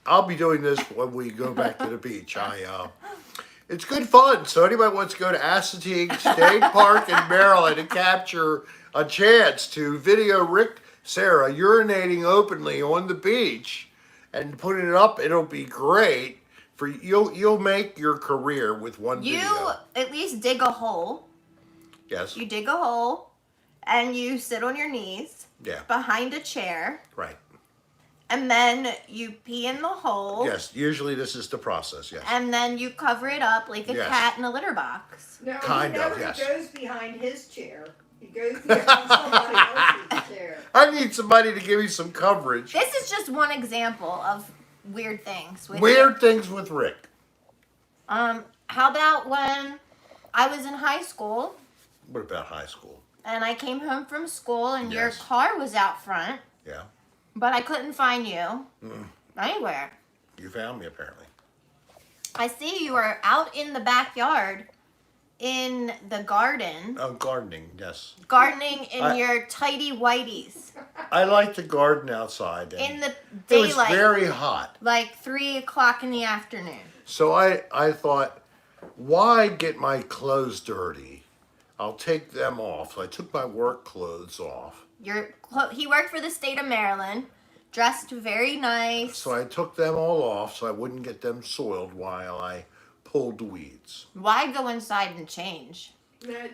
I'll be doing this when we go back to the beach. It's good fun. So anybody wants to go to Assateague State Park in Maryland and capture a chance to video Rick Serra urinating openly on the beach and put it up. It'll be great for you'll make your career with one You video. at least dig a hole. Yes. You dig a hole and you sit on your knees Yeah. behind a chair. Right. And then you pee in the hole. Yes. Usually this is the process. Yes. And then you cover it up like a Yes. cat in a litter box. No, Kind he of, never yes. goes behind his chair. He goes behind somebody else's chair. I need somebody to give me some coverage. This is just one example of weird things. With Weird things with Rick. How about when I was in high school What about high school? and I came home from school and your Yes. car was out front, Yeah. but I couldn't find you anywhere. You found me apparently. I see you are out in the backyard in the garden, Oh, gardening. Yes. gardening in I- your tidy whities I like to garden outside. And in the it was daylight, very hot. like 3 o'clock in the afternoon. So I thought, why get my clothes dirty? I'll take them off. So I took my work clothes off. He worked for the state of Maryland, dressed very nice. So I took them all off so I wouldn't get them soiled while I pulled the weeds. Why go inside and change? That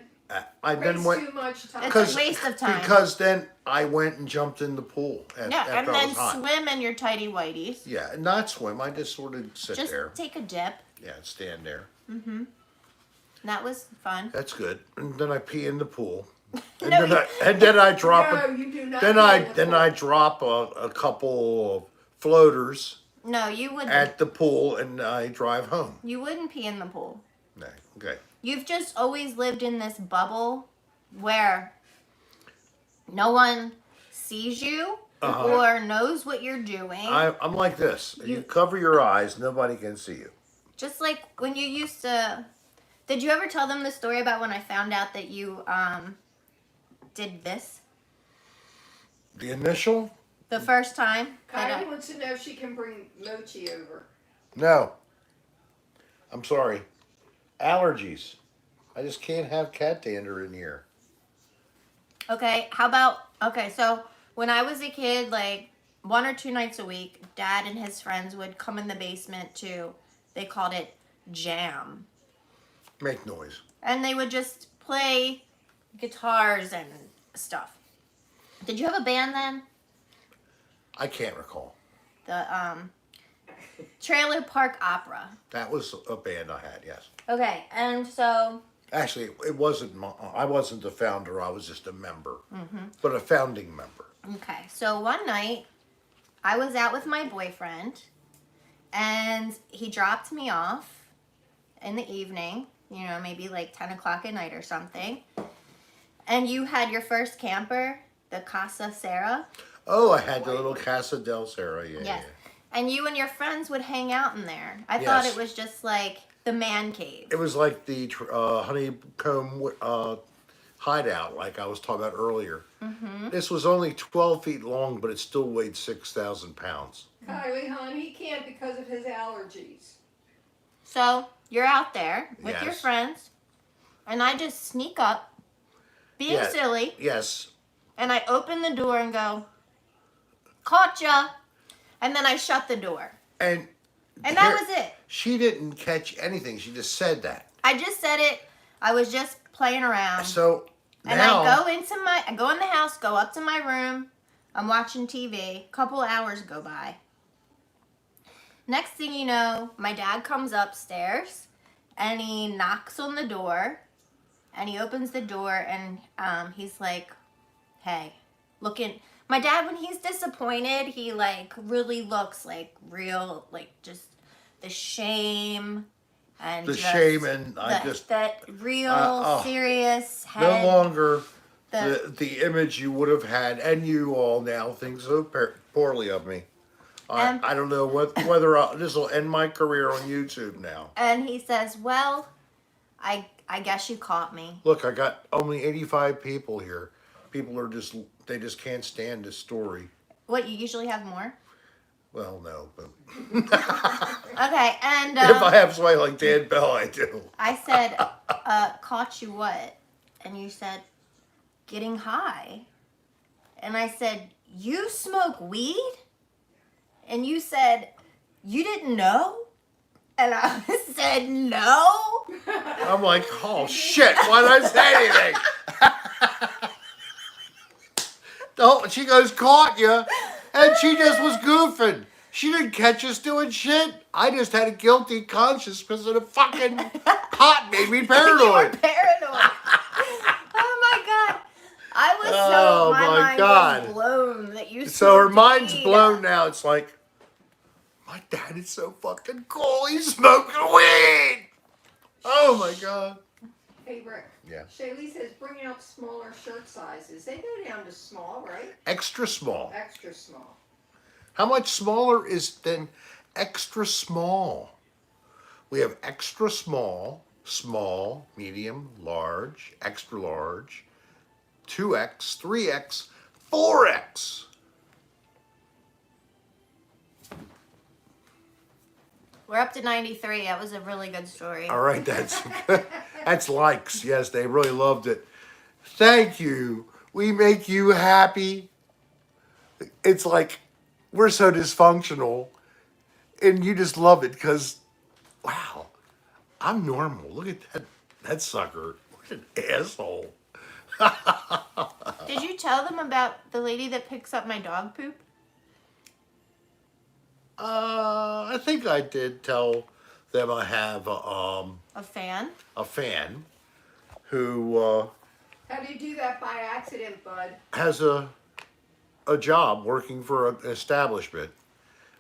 I then wastes went too much time. It's a waste of time. because then I went and jumped in the pool Yeah, after and I then was hot. swim in your tidy whities. Yeah, and not swim. I just sort of sit Just there. take a dip. Yeah, stand there. That was fun. That's good. And then I pee in the pool. And No, then I drop No, it. you do not. Then go I in the then pool. I drop a couple of floaters No, you wouldn't. at the pool and I drive home. You wouldn't pee in the pool. No, okay. You've just always lived in this bubble where no one sees you or knows what you're doing. I'm like this. You You- cover your eyes, nobody can see you. Just like when you used to. Did you ever tell them the story about when I found out that you did this The initial? the first time? that Kylie I- wants to know if she can bring Mochi over. No. I'm sorry. Allergies. I just can't have cat dander in here. Okay, how about, okay, so when I was a kid, like 1 or 2 nights a week, Dad and his friends would come in the basement to, they called it jam. Make noise. And they would just play guitars and stuff. Did you have a band then? I can't recall. The Trailer Park Opera. That was a band I had, yes. Okay, and so, Actually, it wasn't. I wasn't the founder. I was just a member, but a founding member. okay, so one night I was out with my boyfriend and he dropped me off in the evening, you know, maybe like 10 o'clock at night or something. And you had your first camper, the Casa Serra. Oh, I had the little Casa del Serra. Yeah, Yes. yeah. And you and your friends would hang out in there. I thought Yes. it was just like the man cave. It was like the honeycomb hideout, like I was talking about earlier. This was only 12 feet long, but it still weighed 6,000 pounds. Kylie, hon, he can't because of his allergies. So you're out there with your Yes. friends, and I just sneak up, being Yeah. silly, Yes. and I open the door and go, "Caught ya," and then I shut the door, And and that was it. She didn't catch anything. She just said that. I just said it. I was just playing around, So and now, I go in the house, go up to my room. I'm watching TV. Couple hours go by. Next thing you know, my dad comes upstairs and he knocks on the door and he opens the door and he's like, "Hey, looking." My dad, when he's disappointed, he like really looks like real, like just the shame and the just shame and I the- just that real oh. serious no head. longer the- the image you would have had, and you all now think so poorly of me. I don't know whether this will end my career on YouTube now. And he says, "Well, I guess you caught me." Look, I got only 85 people here. People are they just can't stand this story. What, you usually have more? Well, no, but Okay, and if I have somebody like Dan Bell, I do. I said, "Caught you what?" And you said, "Getting high." And I said, "You smoke weed?" and you said, "You didn't know?" And I said, "No." I'm like, oh shit, why did I say anything? No, she goes, caught you. And she just was goofing. She didn't catch us doing shit. I just had a guilty conscience because of the fucking pot made me You were paranoid. paranoid. Oh my god. I was Oh, my my mind God. was blown that you So her smoked mind's weed. blown now. It's like, my dad is so fucking cool. He's smoking weed. Oh my God. Hey, Rick. Yeah. Shaylee says bring out smaller shirt sizes. They go down to small, right? Extra small. Extra small. How much smaller is than extra small? We have extra small, small, medium, large, extra large, 2X, 3X, 4X. We're up to 93. That was a really good story. All right, that's likes. Yes, they really loved it. Thank you. We make you happy. It's like we're so dysfunctional, and you just love it because, wow, I'm normal. Look at that sucker. What an asshole. Did you tell them about the lady that picks up my dog poop? I think I did tell them I have A fan? a fan who How do you do that by accident, bud? has a job working for an establishment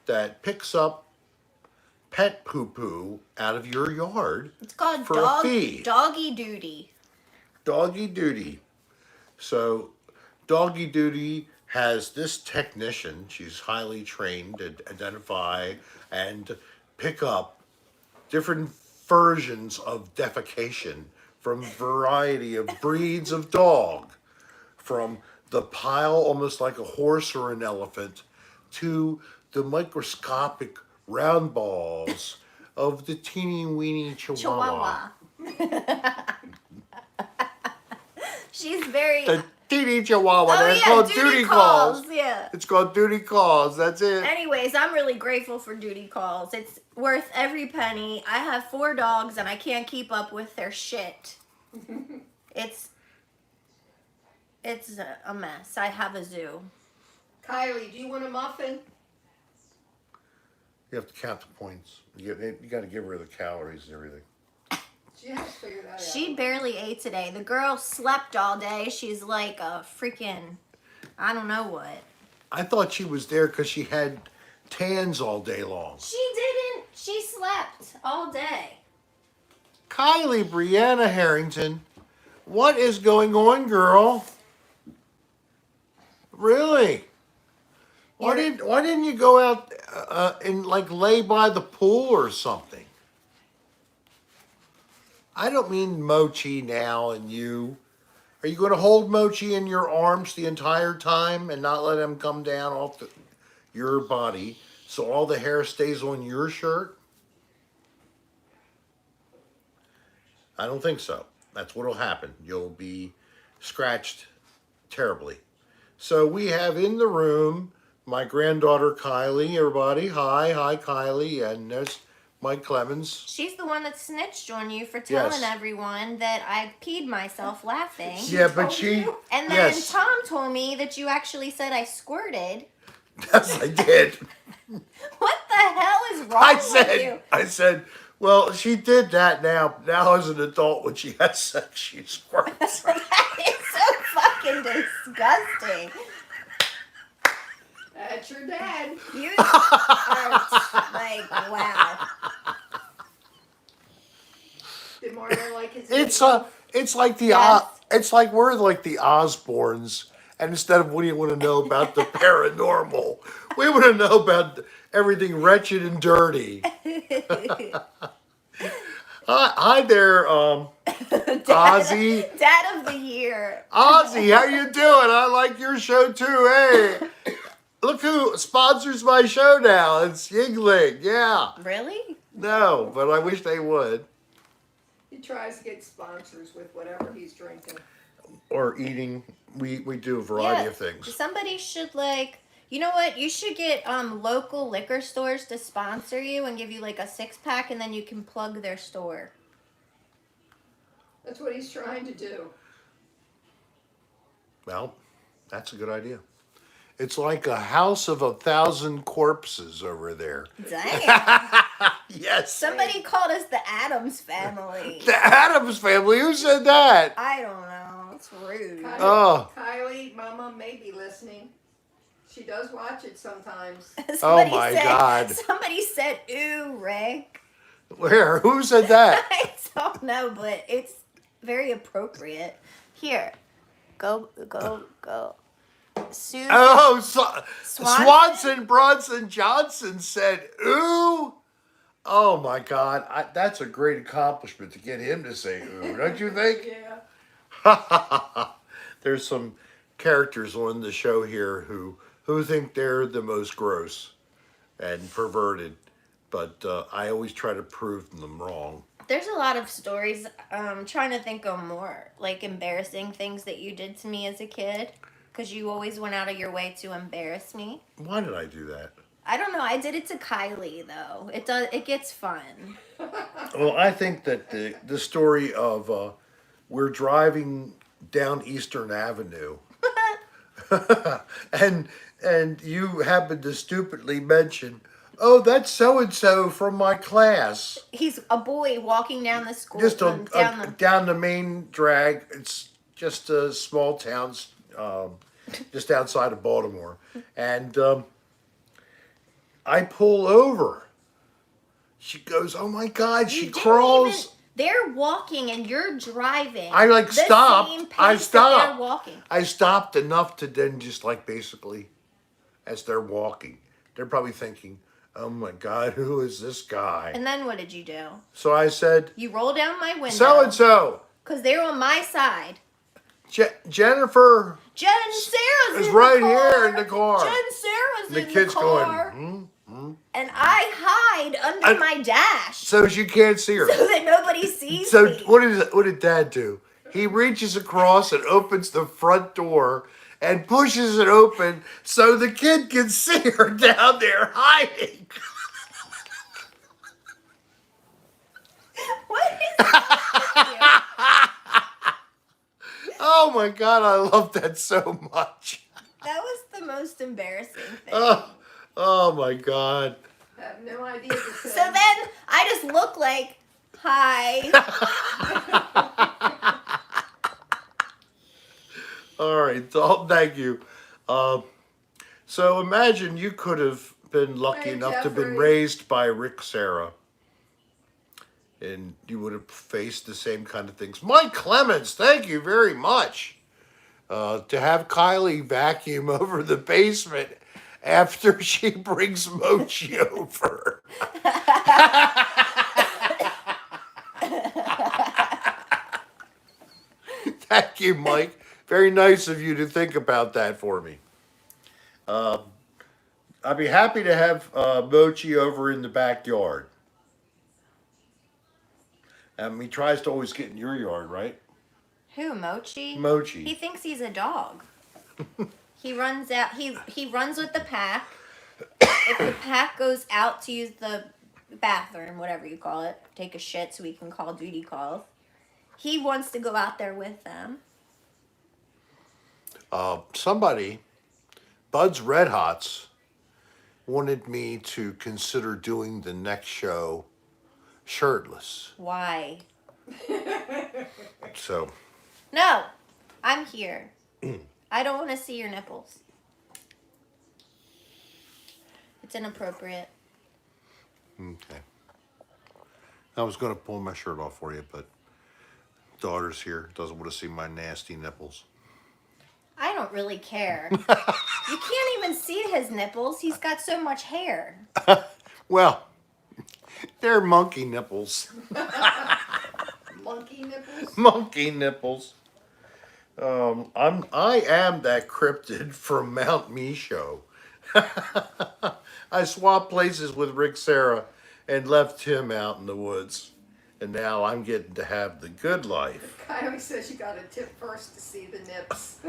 that picks up pet poo-poo out of your yard It's called for a fee. doggy duty. Doggy duty. So Doggy Duty has this technician. She's highly trained to identify and pick up different versions of defecation from a variety of breeds of dog, from the pile almost like a horse or an elephant to the microscopic round balls of the teeny weeny chihuahua. She's very... The teeny chihuahua. Oh, They're yeah, called duty calls. Yeah. It's called duty calls. That's it. Anyways, I'm really grateful for duty calls. It's worth every penny. I have 4 dogs and I can't keep up with their shit. It's a mess. I have a zoo. Kylie, do you want a muffin? You have to count the points. You got to give her the calories and everything. She has to figure that out. She barely ate today. The girl slept all day. She's like a freaking, I don't know what. I thought she was there because she had tans all day long. She didn't. She slept all day. Kylie Brianna Harrington, what is going on, girl? Really? Why didn't you go out and like lay by the pool or something? I don't mean Mochi now and you. Are you going to hold Mochi in your arms the entire time and not let him come down off your body so all the hair stays on your shirt? I don't think so. That's what'll happen. You'll be scratched terribly. So we have in the room my granddaughter Kylie. Everybody, hi Kylie, and there's Mike Clemens. She's the one that snitched on you for telling Yes. everyone that I peed myself laughing. Yeah, but she. And then Yes. Tom told me that you actually said I squirted. Yes, I did. What the hell is wrong with you? I said, well, she did that now. Now as an adult, when she has sex, she squirts. That is so fucking disgusting. That's your dad. You are like, wow. Did Mario like his It's like the Yes. it's like we're like the Osbournes, and instead of what do you want to know about the paranormal, we want to know about everything wretched and dirty. Hi there, Ozzy. Dad of the year. Ozzy, how you doing? I like your show too. Hey, look who sponsors my show now. It's Yingling. Yeah. Really? No, but I wish they would. He tries to get sponsors with whatever he's drinking. Or eating. We do a variety Yeah, of things. Somebody should like, You know what? You should get local liquor stores to sponsor you and give you like a 6-pack, and then you can plug their store. That's what he's trying to do. Well, that's a good idea. It's like a house of 1,000 corpses over there. Dang. Yes. Somebody called us the Addams family. The Addams family. Who said that? I don't know. It's rude. Oh. Kylie, Mama may be listening. She does watch it sometimes. Somebody my said, God. Somebody said, ooh, Rick. Where? Who said that? I don't know, but it's very appropriate. Here. Go. Susan. Oh, Swanson? Swanson Bronson Johnson said, ooh. Oh, my God. That's a great accomplishment to get him to say ooh, don't you think? Yeah. There's some characters on the show here who think they're the most gross and perverted, but I always try to prove them wrong. There's a lot of stories. Trying to think of more, like embarrassing things that you did to me as a kid. Because you always went out of your way to embarrass me. Why did I do that? I don't know. I did it to Kylie, though. It gets fun. Well, I think that the story of we're driving down Eastern Avenue, and you happen to stupidly mention, oh, that's so and so from my class. He's a boy walking down the school. Just down the main drag. It's just a small town, just outside of Baltimore, and I pull over. She goes, "Oh my God!" She crawls. They're walking and you're driving. I like the stopped. same pace I that stopped. They're walking. I stopped enough to then just like basically, as they're walking, they're probably thinking, "Oh my God, who is this guy?" And then what did you do? So I said, You roll down my window. "So and so." Because they're on my side. Jennifer Jen and Sarah's is in right the car. here in the car. Jen and Sarah's The in kid's the car. going, And I hide under my dash so she can't see her. so that nobody sees So me. what did Dad do? He reaches across and opens the front door and pushes it open so the kid can see her down there hiding. What is that? Oh my God, I love that so much. That was the most embarrassing thing. Oh my God. I have no idea what to say. So then I just look like, hi. All right, so thank you. So imagine you could have been lucky Hey, enough to have been Jeffrey. raised by Rick Serra. And you would have faced the same kind of things. Mike Clemens, thank you very much. To have Kylie vacuum over the basement after she brings Mochi over. Thank you, Mike. Very nice of you to think about that for me. I'd be happy to have Mochi over in the backyard. He tries to always get in your yard, right? Who, Mochi? Mochi. He thinks he's a dog. He runs out. He runs with the pack. If the pack goes out to use the bathroom, whatever you call it, take a shit so he can call duty calls, he wants to go out there with them. Somebody, Bud's Red Hots, wanted me to consider doing the next show shirtless. Why? So, No, I'm here. I don't want to see your nipples. It's inappropriate. okay. I was going to pull my shirt off for you, but daughter's here, doesn't want to see my nasty nipples. I don't really care. You can't even see his nipples. He's got so much hair. Well, they're monkey nipples. Monkey nipples? Monkey nipples. I am that cryptid from Mount Micho. I swapped places with Rick Serra and left him out in the woods. And now I'm getting to have the good life. Kylie says you got to tip first to see the nips.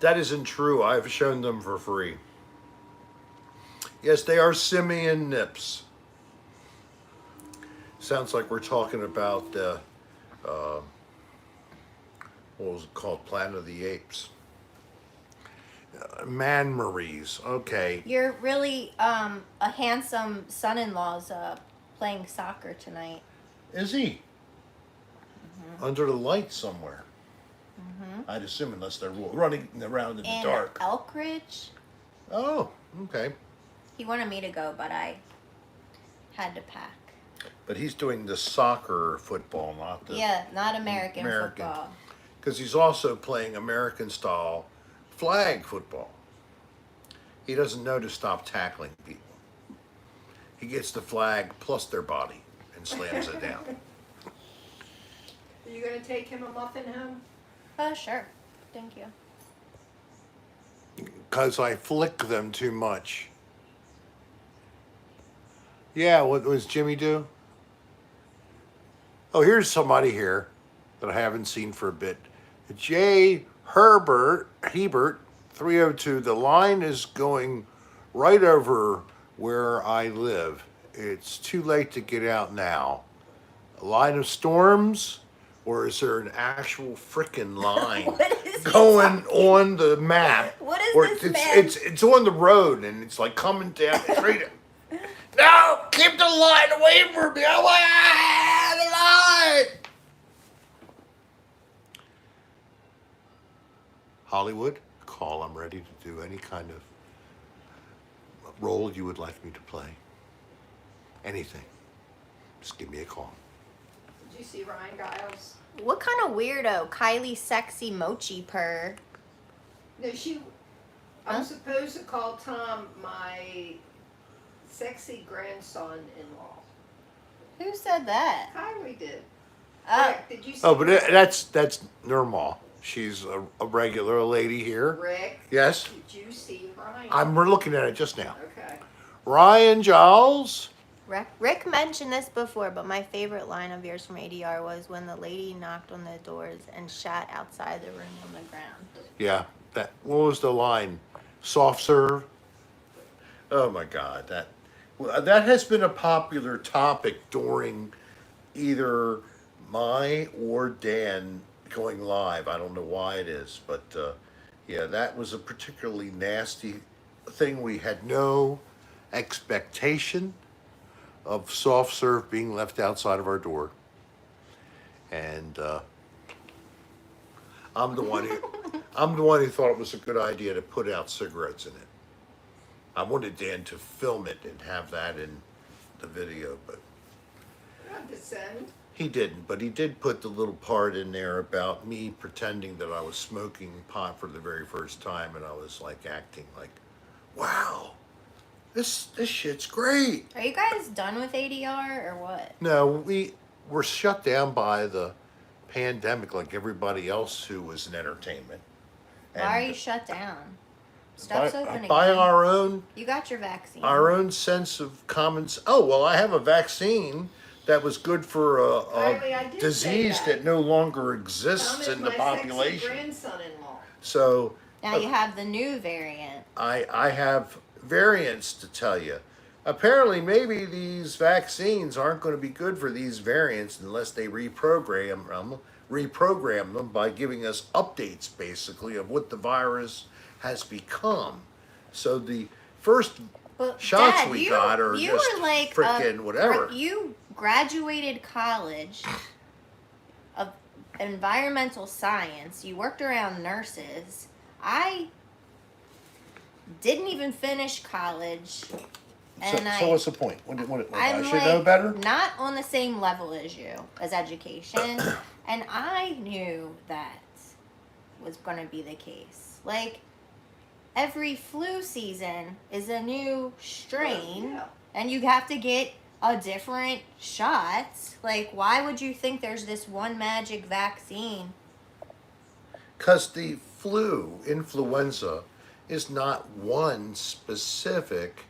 That isn't true. I've shown them for free. Yes, they are simian nips. Sounds like we're talking about what was it called? Planet of the Apes. Man Marie's. Okay. You're really a handsome son-in-law's playing soccer tonight. Is he? Under the light somewhere. I'd assume, unless they're running around in the dark. Elk Ridge. Oh, okay. He wanted me to go, but I had to pack. But he's doing the soccer football, not the not American football. Because he's also playing American style flag football. He doesn't know to stop tackling people. He gets the flag plus their body and slams it down. Are you going to take him a muffin home? Sure. Thank you. Because I flick them too much. Yeah, what was Jimmy do? Oh, here's somebody here that I haven't seen for a bit. J. Hebert, 302. The line is going right over where I live. It's too late to get out now. A line of storms? Or is there an actual frickin' line going on the map? What is or this it's on the road and it's like coming down straight. No, keep the line away from me. I want the line. Hollywood, call. I'm ready to do any kind of role you would like me to play. Anything. Just give me a call. Did you see Ryan Giles? What kind of weirdo? Kylie sexy mochi purr. No, I'm Huh? supposed to call Tom my sexy grandson-in-law. Who said that? Kylie did. Oh, Rick, did you see Oh, but that's normal. She's a regular lady here. Rick, Yes, did you see Ryan? we're looking at it just now. Okay. Ryan Giles. Rick mentioned this before, but my favorite line of yours from ADR was when the lady knocked on the doors and shot outside the room on the ground. Yeah, what was the line? Soft serve. Oh my God, that has been a popular topic during either my or Dan going live. I don't know why it is, but yeah, that was a particularly nasty thing. We had no expectation of soft serve being left outside of our door, and I'm the one who thought it was a good idea to put out cigarettes in it. I wanted Dan to film it and have that in the video, but Not descend. he didn't. But he did put the little part in there about me pretending that I was smoking pot for the very first time, and I was like acting like, wow, this shit's great. Are you guys done with ADR or what? No, we were shut down by the pandemic like everybody else who was in entertainment. Why are you shut down? Stuff's open by again. you You got your vaccine. our own sense of common. Oh well, I have a vaccine that was good for Kylie, I a did disease say that. that. no longer Tom exists is in the my population. sexy grandson-in-law. So Now you have the new variant. I have variants to tell you. Apparently, maybe these vaccines aren't going to be good for these variants unless they reprogram them by giving us updates, basically, of what the virus has become. So the first But shots Dad, we got are you just were like frickin' whatever. You graduated college of environmental science. You worked around nurses. I didn't even finish college. And So what's the point? I I'm should like know better? not on the same level as you as education, and I knew that was going to be the case. Like every flu season is a new strain, Yeah. and you have to get a different shot. Like, why would you think there's this one magic vaccine? Because the influenza, is not one specific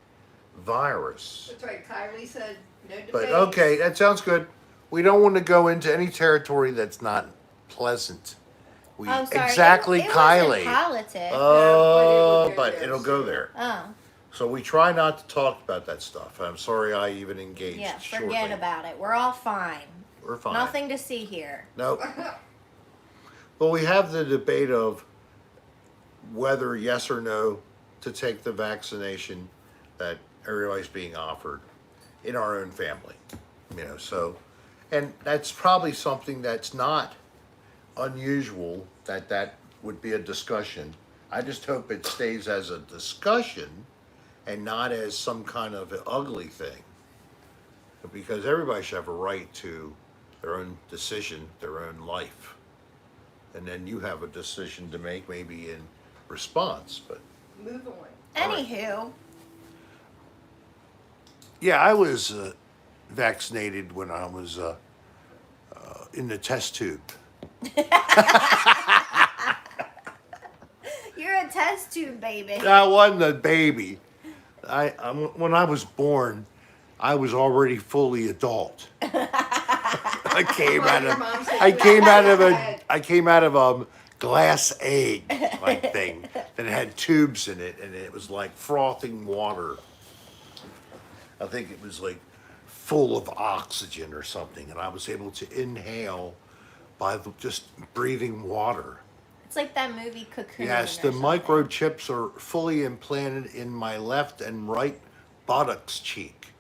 virus. That's right. Kylie said no debate. But okay, that sounds good. We don't want to go into any territory that's not pleasant. We Oh, sorry. exactly, it Kylie. wasn't politics. Oh, but but it would go there it'll go soon. there. Oh, So we try not to talk about that stuff. I'm sorry I even engaged. yeah. shortly. Forget about it. We're all fine. We're fine. Nothing to see here. Nope. Well, we have the debate of whether yes or no to take the vaccination that everybody's being offered in our own family. So, and that's probably something that's not unusual that would be a discussion. I just hope it stays as a discussion and not as some kind of ugly thing. Because everybody should have a right to their own decision, their own life. And then you have a decision to make maybe in response, but Move on. Anywho, yeah, I was vaccinated when I was in the test tube. you're a test tube baby. I wasn't a baby. When I was born, I was already fully adult. I came out Your of mom said I you came had out of a a head. I came out of a glass egg like thing that had tubes in it, and it was like frothing water. I think it was like full of oxygen or something, and I was able to inhale by just breathing water. It's like that movie Cocoon. Yes, or the something. microchips are fully implanted in my left and right buttocks cheek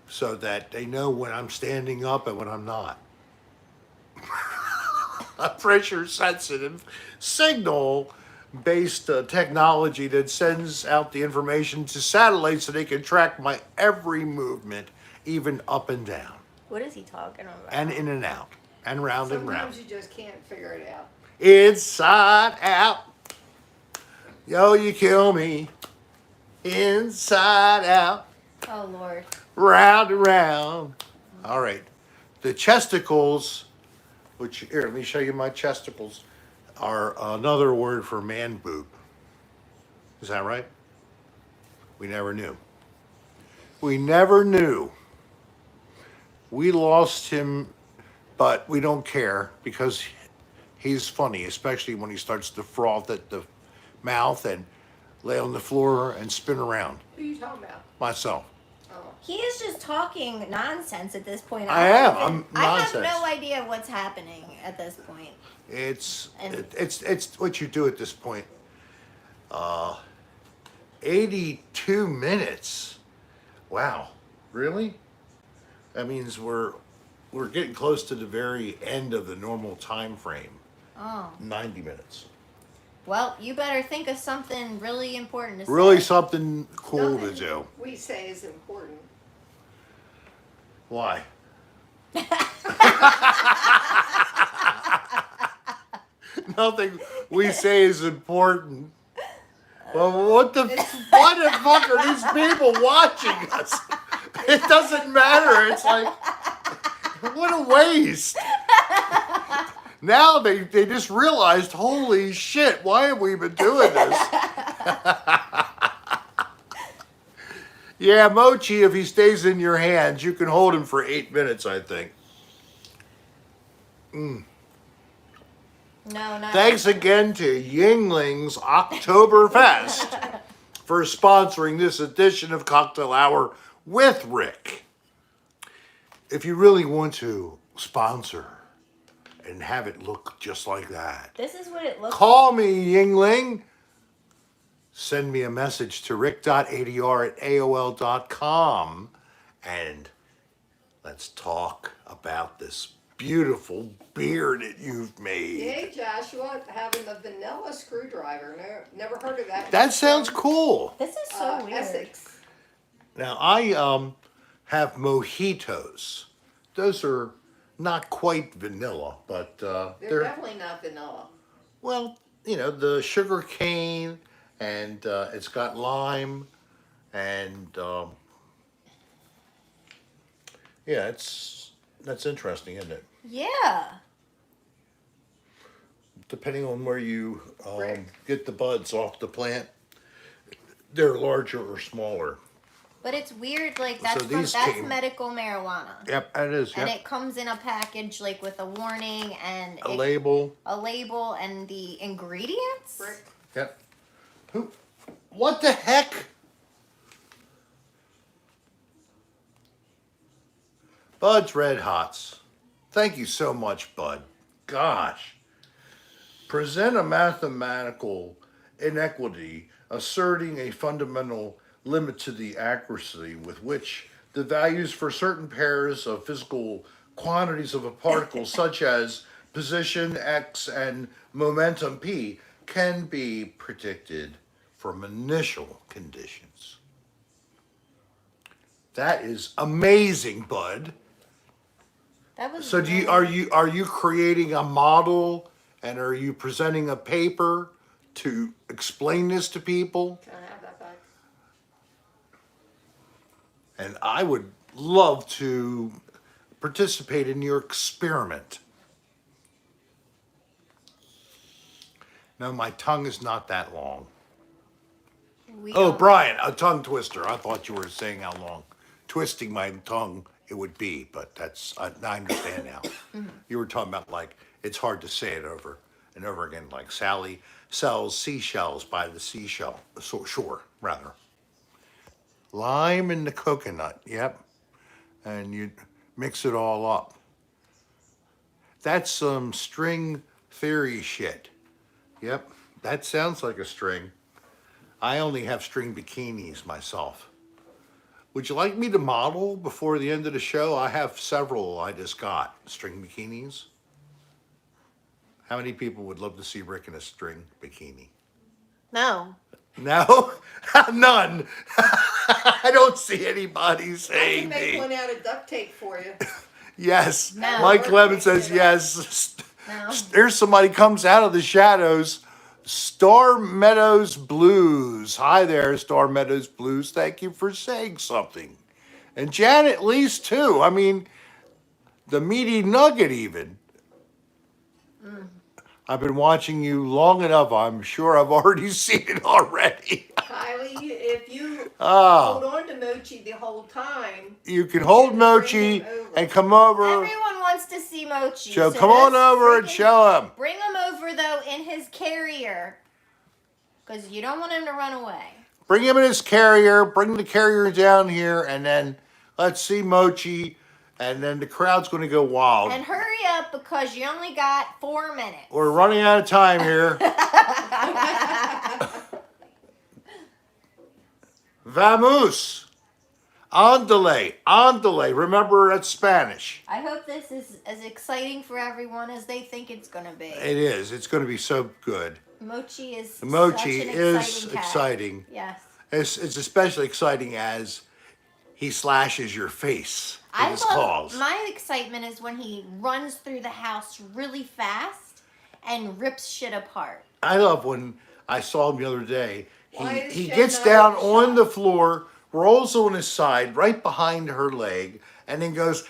so that they know when I'm standing up and when I'm not. A pressure sensitive signal based technology that sends out the information to satellites so they can track my every movement, even up and down, What is he talking about? and in and out, and round and round. Sometimes you just can't figure it out. Inside out. Yo, you kill me. Inside out. Oh Lord. Round and round. All right. The chesticles, which, here, let me show you my chesticles, are another word for man boob. Is that right? We never knew. We never knew. We lost him, but we don't care because he's funny, especially when he starts to froth at the mouth and lay on the floor and spin around. Who are you talking about? Myself. Oh. He is just talking nonsense at this point. I am. I'm I have nonsense. no idea what's happening at this point. It's And- it's what you do at this point. 82 minutes. Wow. Really? That means we're getting close to the very end of the normal time frame. Oh. 90 minutes. Well, you better think of something really important to say. Really something cool to Nothing do. we say is important. Why? Nothing we say is important. Well, what the fuck are these people watching us? It doesn't matter. It's like, what a waste. Now they just realized, holy shit, why have we been doing this? Yeah, Mochi, if he stays in your hands, you can hold him for 8 minutes, I think. No, no. Thanks again to Yingling's Oktoberfest for sponsoring this edition of Cocktail Hour with Rick. If you really want to sponsor and have it look just like that, This is what it looks like. call me, Yingling. Send me a message to rick.adr@aol.com and let's talk about this beautiful beer that you've made. Yay, Joshua, having the vanilla screwdriver. Never heard of that. That sounds cool. This is so weird. Essex. Now, I have mojitos. Those are not quite vanilla, but They're they're, definitely not vanilla. well, the sugar cane, and it's got lime, and yeah, that's interesting, isn't it? Yeah. Depending on where you Rick. get the buds off the plant, they're larger or smaller. But it's weird, like So that's these that's came- medical marijuana. Yep, it is. And Yep. it comes in a package like with a warning and A label. a label and the ingredients. Rick, Yep. Who? What the heck? Bud's Red Hots. Thank you so much, Bud. Gosh. Present a mathematical inequity asserting a fundamental limit to the accuracy with which the values for certain pairs of physical quantities of a particle, such as position x and momentum p, can be predicted from initial conditions. That is amazing, Bud. That was So are you creating a model and are you presenting a paper to explain this to people? can I have that back? And I would love to participate in your experiment. No, my tongue is not that long. we Oh, don't- Brian, a tongue twister. I thought you were saying how long twisting my tongue it would be, but I understand now. You were talking about like it's hard to say it over and over again, like Sally sells seashells by the shore, rather. Lime and the coconut, yep. And you mix it all up. That's some string theory shit. Yep, that sounds like a string. I only have string bikinis myself. Would you like me to model before the end of the show? I have several I just got. String bikinis. How many people would love to see Rick in a string bikini? No. No? None. I don't see anybody I can saying make me. one out of duct tape for you. Yes. No. Mike Levin says yes. No. There's somebody comes out of the shadows. Star Meadows Blues. Hi there, Star Meadows Blues. Thank you for saying something. And Janet Lee's too. I mean, the meaty nugget even. I've been watching you long enough. I'm sure I've already seen it already. Kylie, if you Ah, hold on to Mochi the whole time, you can hold Bring Mochi him over. and come over. Everyone wants to see Mochi. So come on over and show him. Bring him over though in his carrier, because you don't want him to run away. Bring him in his carrier. Bring the carrier down here, and then let's see Mochi. And then the crowd's going to go wild. And hurry up because you only got 4 minutes. We're running out of time here. Vamos. Andale. Andale. Remember, that's Spanish. I hope this is as exciting for everyone as they think it's going to be. It is. It's going to be so good. Mochi is Mochi such an is exciting cat. exciting. Yes. It's especially exciting as he slashes your face with I his love, claws. my excitement is when he runs through the house really fast and rips shit apart. I love when I saw him the other day. Why is He Jen gets not down shot? on the floor, rolls on his side, right behind her leg, and then goes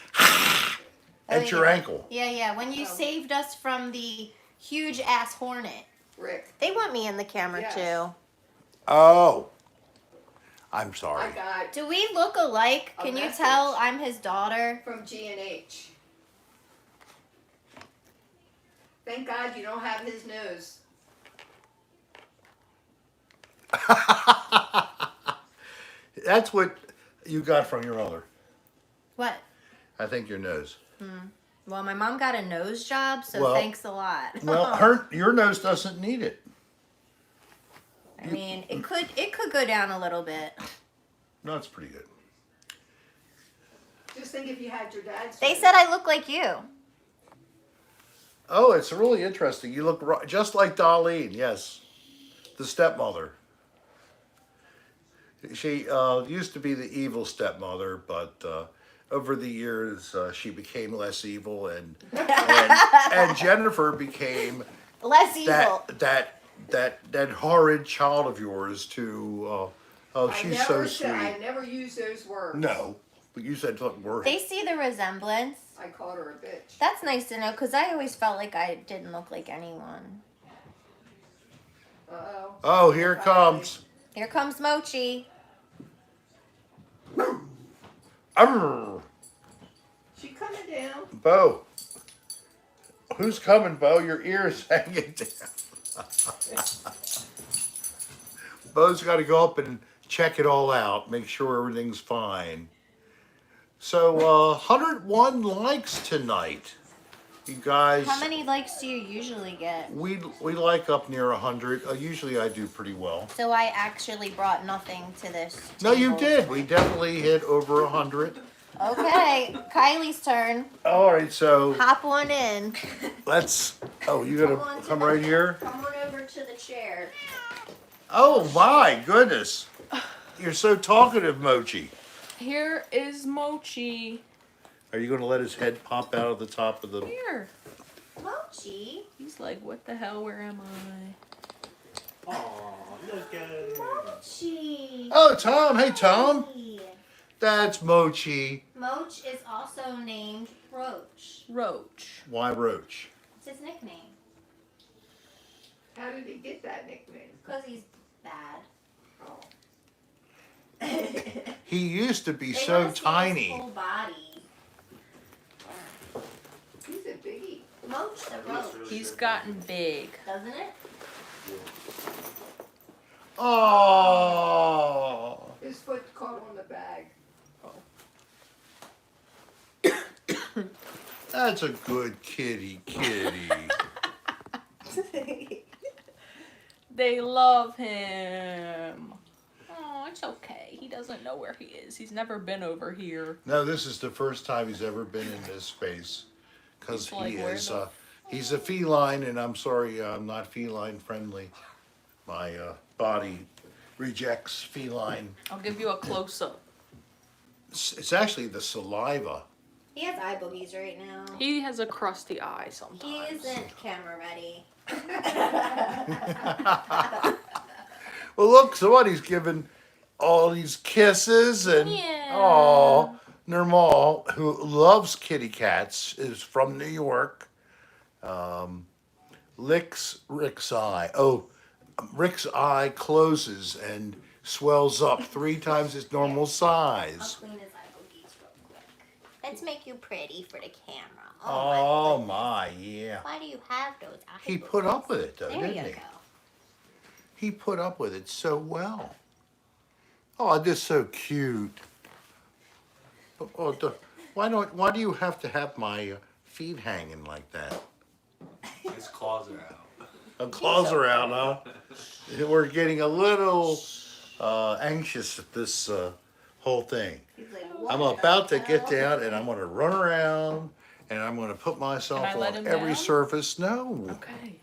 at your yeah. ankle. Yeah. When you Oh. saved us from the huge ass hornet. Rick, They want me in the camera Yes. too. Oh, I'm sorry. I got Do we look alike? A Can you message. tell I'm his daughter? from G&H. Thank God you don't have his nose. That's what you got from your mother. What? I think your nose. Well, my mom got a nose job, so Well- thanks a lot. Well, your nose doesn't need it. I mean, it could go down a little bit. No, it's pretty good. Just think if you had your dad's They nose. said I look like you. Oh, it's really interesting. You look just like Darlene, yes. The stepmother. She used to be the evil stepmother, but over the years she became less evil, and Jennifer became Less evil. that horrid child of yours. To she's so sweet. I never used those words. No, but you said something worse. They see the resemblance. I called her a bitch. That's nice to know because I always felt like I didn't look like anyone. Uh-oh. Oh, here it comes. Here comes Mochi. Arr. She coming down. Bo. Who's coming, Bo? Your ear's hanging down. Bo's got to go up and check it all out, make sure everything's fine. So, 101 likes tonight. You guys. How many likes do you usually get? We like up near 100. Usually I do pretty well. So I actually brought nothing to this No, you table. did. We definitely hit over 100. Okay, Kylie's turn. All right, so Hop on in. let's. Oh, you Come on gonna to come the- right here? Come on over to the chair. Oh my goodness! You're so talkative, Mochi. Here is Mochi. Are you gonna let his head pop out of the top of the? Here. Mochi. He's like, what the hell? Where am I? Oh, look at it. Mochi. Oh, Tom. Hey, Tom. Hey. That's Mochi. Moch is also named Roach. Roach. Why Roach? It's his nickname. How did he get that nickname? Because he's bad. Oh. He used to be They so wanna see tiny. his whole body. He's a biggie. Moch the Roach. He's gotten big. Doesn't it? Oh. His foot caught on the bag. That's a good kitty. They love him. Oh, it's okay. He doesn't know where he is. He's never been over here. No, this is the first time he's ever been in this space, because He's like, he where is. the- He's a feline, and I'm sorry, I'm not feline friendly. My body rejects feline. I'll give you a close up. It's actually the saliva. He has eye boogies right now. He has a crusty eye He sometimes. isn't camera ready. Well, look, somebody's giving all these kisses and Yeah. oh, Nirmal, who loves kitty cats, is from New York. Licks Rick's eye. Oh, Rick's eye closes and swells up 3 times its normal I'll size. clean his eye boogies real quick. Let's make you pretty for the camera. Oh goodness. my, yeah. Why do you have those eye He boogies? put up with it though, There didn't you he? go. He put up with it so well. Oh, this is so cute. Why do you have to have my feet hanging like that? His claws are out. The claws are out, huh? We're getting a little anxious at this whole thing. He's like, what I'm the about to get hell? down and I'm going to run around and I'm going to put myself Can I let on him every down? surface. No. Okay.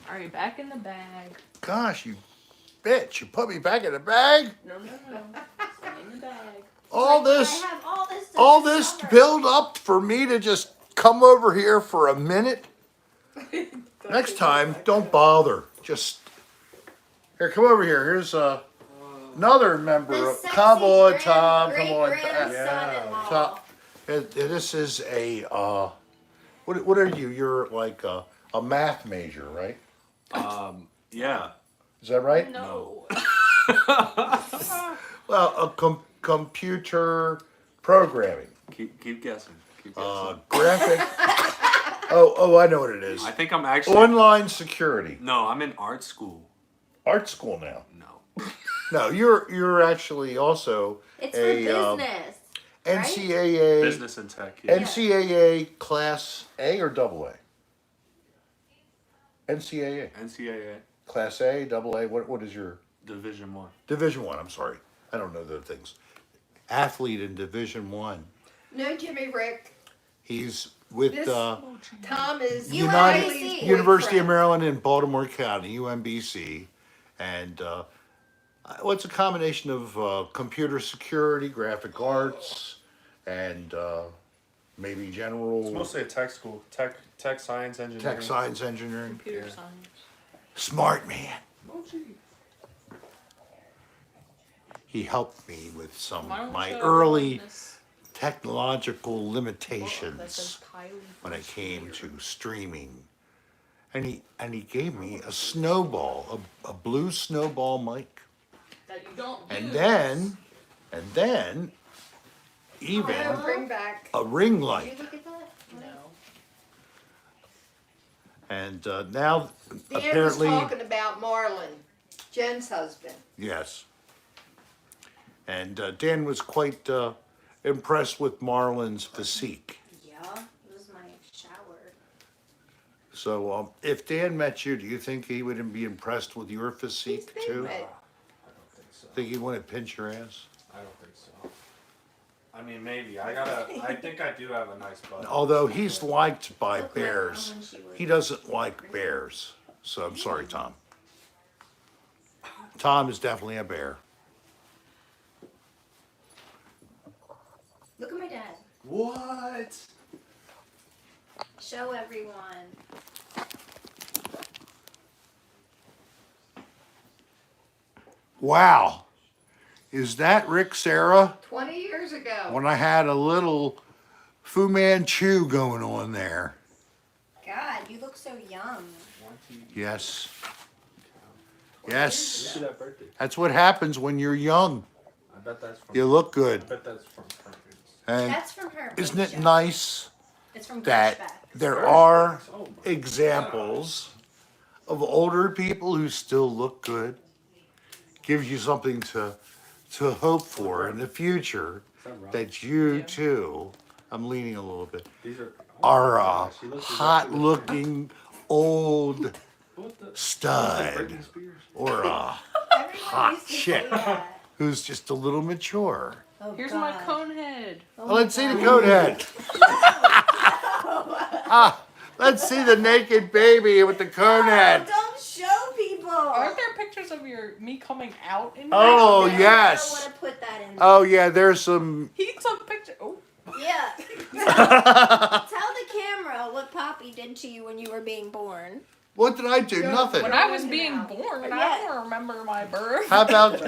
All right, back in the bag. Gosh, you bitch. You put me back in the bag? No. Stay in the bag. All Like, this. I have All this summer. build up for me to just come over here for a minute? Next time, don't bother. Just here, come over here. Here's another member The of. sexy Come on, Tom. Come on, great-grandson-in-law. Tom. This is a what are you? You're like a math major, right? Yeah. Is that right? No. Well, computer programming, Keep guessing. Keep guessing. graphic. Oh, I know what it is. I think I'm actually. Online security. No, I'm in art school. Art school now. No. No, you're actually also It's a for business. NCAA Business and tech. Yeah. NCAA Class A or double A? NCAA NCAA Class A, double A. What is your Division 1. Division 1? I'm sorry, I don't know the things. Athlete in Division 1. No, Jimmy Rick. He's with This- uh, Tom is United Riley's University of boyfriend. Maryland in Baltimore County, UMBC, and what's a combination of computer security, graphic arts, and maybe general It's mostly a tech school. Tech science engineering. tech science engineering. Computer Yeah. science. Smart man. He helped me with some Why don't of we my show early everyone this technological book that limitations says Kylie when it first came year? to streaming. And he gave me a snowball, a blue snowball mic. That you don't And use. then even No, bring back. a ring Did you light. look at that? No. And now, Dan apparently, was talking about Marlon, Jen's husband. yes. And Dan was quite impressed with Marlon's physique. Yeah, it was my shower. So, if Dan met you, do you think he would be impressed with your He's physique been too? with. I don't think so. Think he'd want to pinch your ass? I don't think so. I mean, maybe. I think I do have a nice butt. Although he's liked by Look, my bears, mom when she was- he doesn't like bears. So I'm sorry, Tom. Tom is definitely a bear. Look at my dad. What? Show everyone. Wow. Is that Rick Serra? 20 years ago. When I had a little Fu Manchu going on there. God, you look so young. Yes. Look Yes. at that birthday. That's what happens when you're young. I bet that's from. You look I good. bet that's from Perkins. And That's from her. isn't big it show. nice It's from that Gershbeck. there are Oh my examples of older people who still look good? Gives you something to hope for in the future, Is that right? that you Yeah. too, I'm leaning a little bit, These are oh, a she looks exactly hot the- looking old What the? stud Britney Spears. or a Everyone hot used to say chick. that. who's just a little mature. Oh, Here's God. my cone head. Oh, Well, let's see the God. coat head. Let's see the naked baby with the cone head. Don't show people. Aren't there pictures of me coming out in Oh, that? yes. I don't want to put that in. Oh yeah, there's some. He took picture. Oh, Yeah. Tell the camera what Poppy did to you when you were being born. What did I do? Yeah, Nothing. when I was Out. being born, Yeah. I don't remember my birth. How about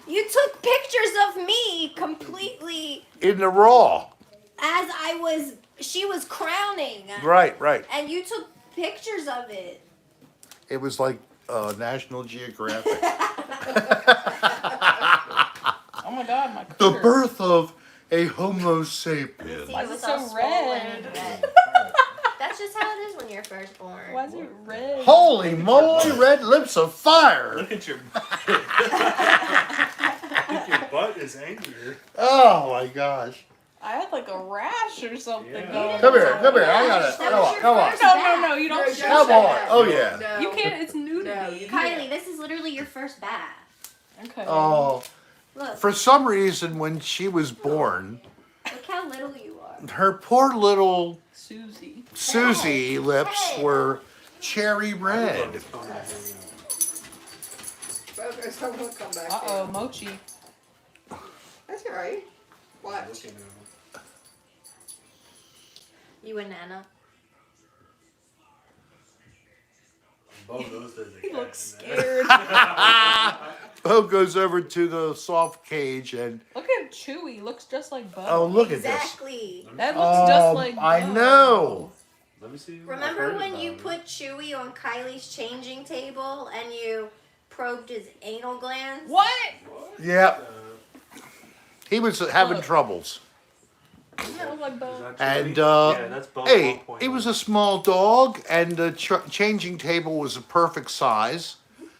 You took pictures of me completely in the raw? as she was crowning. Right, right. And you took pictures of it. It was like National Geographic. Oh my god, my The critter. birth of a Homo sapien. Why is It it was so all swollen red? and red. That's just how it is when you're first born. Why is it red? Holy moly, red lips of fire! Look at your. Your butt is angrier. Oh my gosh. I had like a rash or something. Yeah. going Come here, on. come here. I got it. That Come was on, your come on. first No, bath. no, no, you don't No, show Come say on. that. Oh, yeah. No. You can't, it's nudity. No, you Kylie, this is literally your first bath. Okay. Oh, Look, for some reason, when she was born, look how little you are. her poor little Susie. Susie lips Hey. were cherry red. Someone will come back. Uh-oh, Mochi. That's all right. Watch. You and Nana. Bo knows there's a He cat looks in there. scared. Bo goes over to the soft cage and, Look at Chewy. Looks just like Bo. oh, look at this. Exactly. That looks just like Bo. I know. Let me see. Remember when you put Chewy on Kylie's changing table and you probed his anal glands? What? Yep. He was having Look. troubles. Doesn't that look like Bo? And, yeah, that's Bo hey, 1.0. he was a small dog, and the changing table was a perfect size.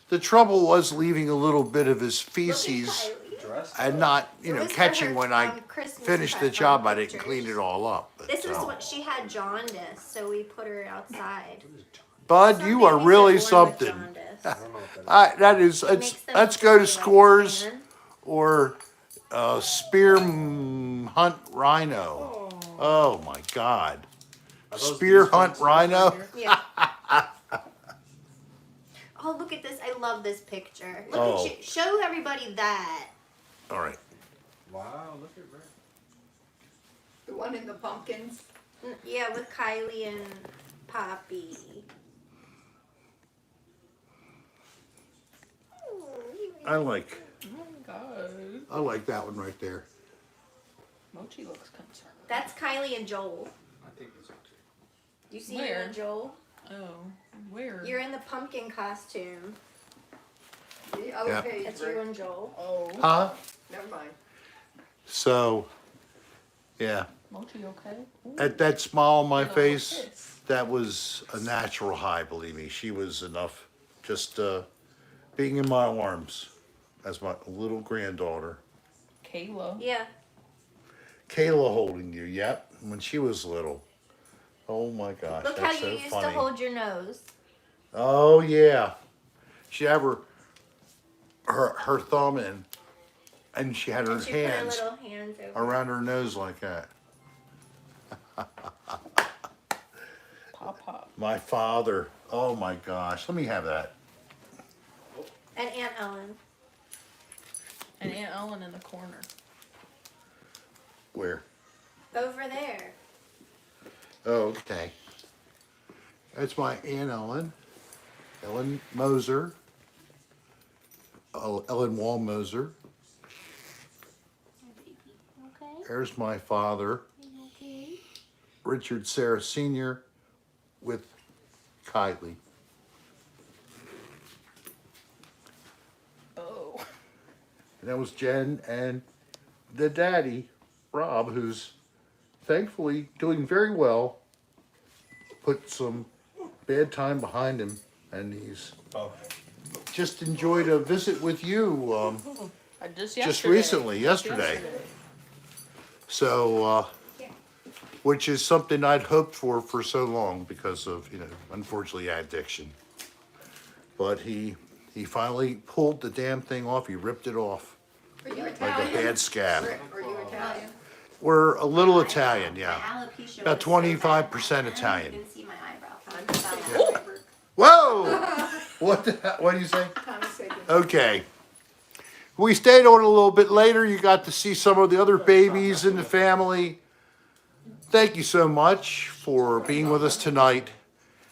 The trouble was leaving a little bit of his Look at feces Kylie. dress. and not, It was for catching her, when I Christmas finished the present job. I didn't pictures. clean it all up. But, This was when she had jaundice, so we put her outside. Bud, Some you are babies really born with something. jaundice. I don't know what that is. That is, It makes them let's look go to like Scores man. or Spear Hunt Rhino. Oh my God. Are those Spear these Hunt ones Rhino? right here? Yeah. Oh, look at this. I love this picture. Look Oh. at you. Show everybody that. All right. Wow, look at Rick. The one in the pumpkins. Yeah, with Kylie and Poppy. I like Oh my god. I like that one right there. Mochi looks concerned. That's Kylie and Joel. I think it's okay. Do you see Where? you and Joel? Oh, where? You're in the pumpkin costume. The other Yeah. page. That's you Rick. and Joel. Oh. Huh? Never mind. So, yeah. Mochi, okay? Ooh, At that smile on my little face, kiss. that was a natural high, believe me. She was enough just being in my arms as my little granddaughter. Kayla. Yeah. Kayla holding you, yep, when she was little. Oh my gosh, Look how that's you so used funny. to hold your nose. Oh yeah. She had her thumb in, and she had her And she put her hands little hands over. around her nose like that. Pop pop. My father. Oh my gosh. Let me have that. And Aunt Ellen. And Aunt Ellen in the corner. Where? Over there. Oh, okay. That's my Aunt Ellen. Ellen Moser. Oh, Ellen Wall Moser. Okay. There's my father, Okay. Richard Serra Sr. with Kylie. Oh. And that was Jen and the daddy, Rob, who's thankfully doing very well. Put some bad time behind him, and he's just enjoyed a visit with you just recently, yesterday. So, which is something I'd hoped for so long because of, unfortunately addiction. But he finally pulled the damn thing off. He ripped it off Are you like Italian? a bad scab. Are you Italian? We're a little Italian, My yeah. alopecia About was so 25% bad. Italian. You can see my eyebrow. I'm just saying. Yeah. Whoa! What do you say? Thomas said you- Okay. We stayed on a little bit later. You got to see some of the other babies in the family. Thank you so much for being with us tonight.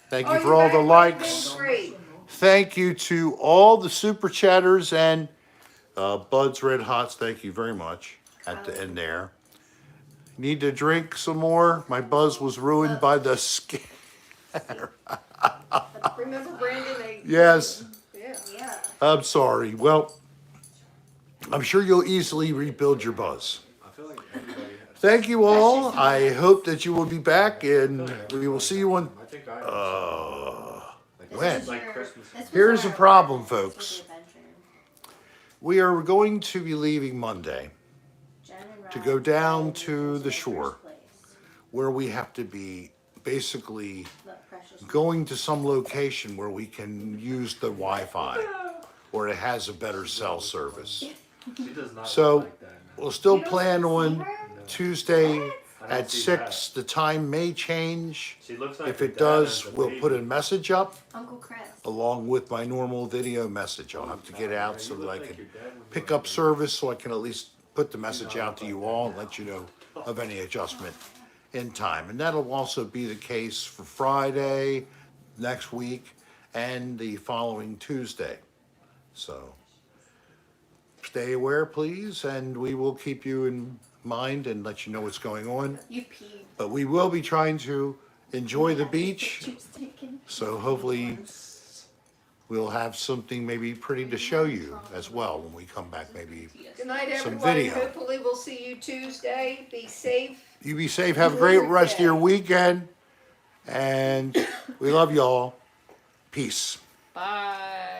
Thank you Oh, for all the back, likes. Great. Thank you to all the super chatters and Bud's Red Hots. Thank you very much at the end there. Need to drink some more. My buzz was ruined by the skin. Remember Brandon? Yes, Yeah. Yeah. I'm sorry. Well, I'm sure you'll easily rebuild your buzz. I feel like everybody has. Thank you all. I hope that you will be back, and we will see you on. I think I When? like Christmas. Here's the problem, folks. We are going to be leaving Monday to go down to the shore, where we have to be basically going to some location where we can use the Wi-Fi, or it has a better cell service. She does not So, look like that. We'll still plan on Tuesday at 6. The time may change. She looks like If her it dad does, as a we'll baby. put a message up Uncle Chris. along with my normal video message. I'll have to get out so You that look I like can your dad when you pick were up service, so I can at least put the message out to you all and let you know of any adjustment in time. And that'll also be the case for Friday next week and the following Tuesday. So stay aware, please, and we will keep you in mind and let you know what's going on. You peed. But we will be trying to enjoy the beach, Juice taken. so hopefully we'll have something maybe pretty to show you as well when we come back, maybe. Good night, Some everybody. video. Hopefully we'll see you Tuesday. Be safe. You be safe, have a great rest of your weekend, and we love y'all. Peace. Bye.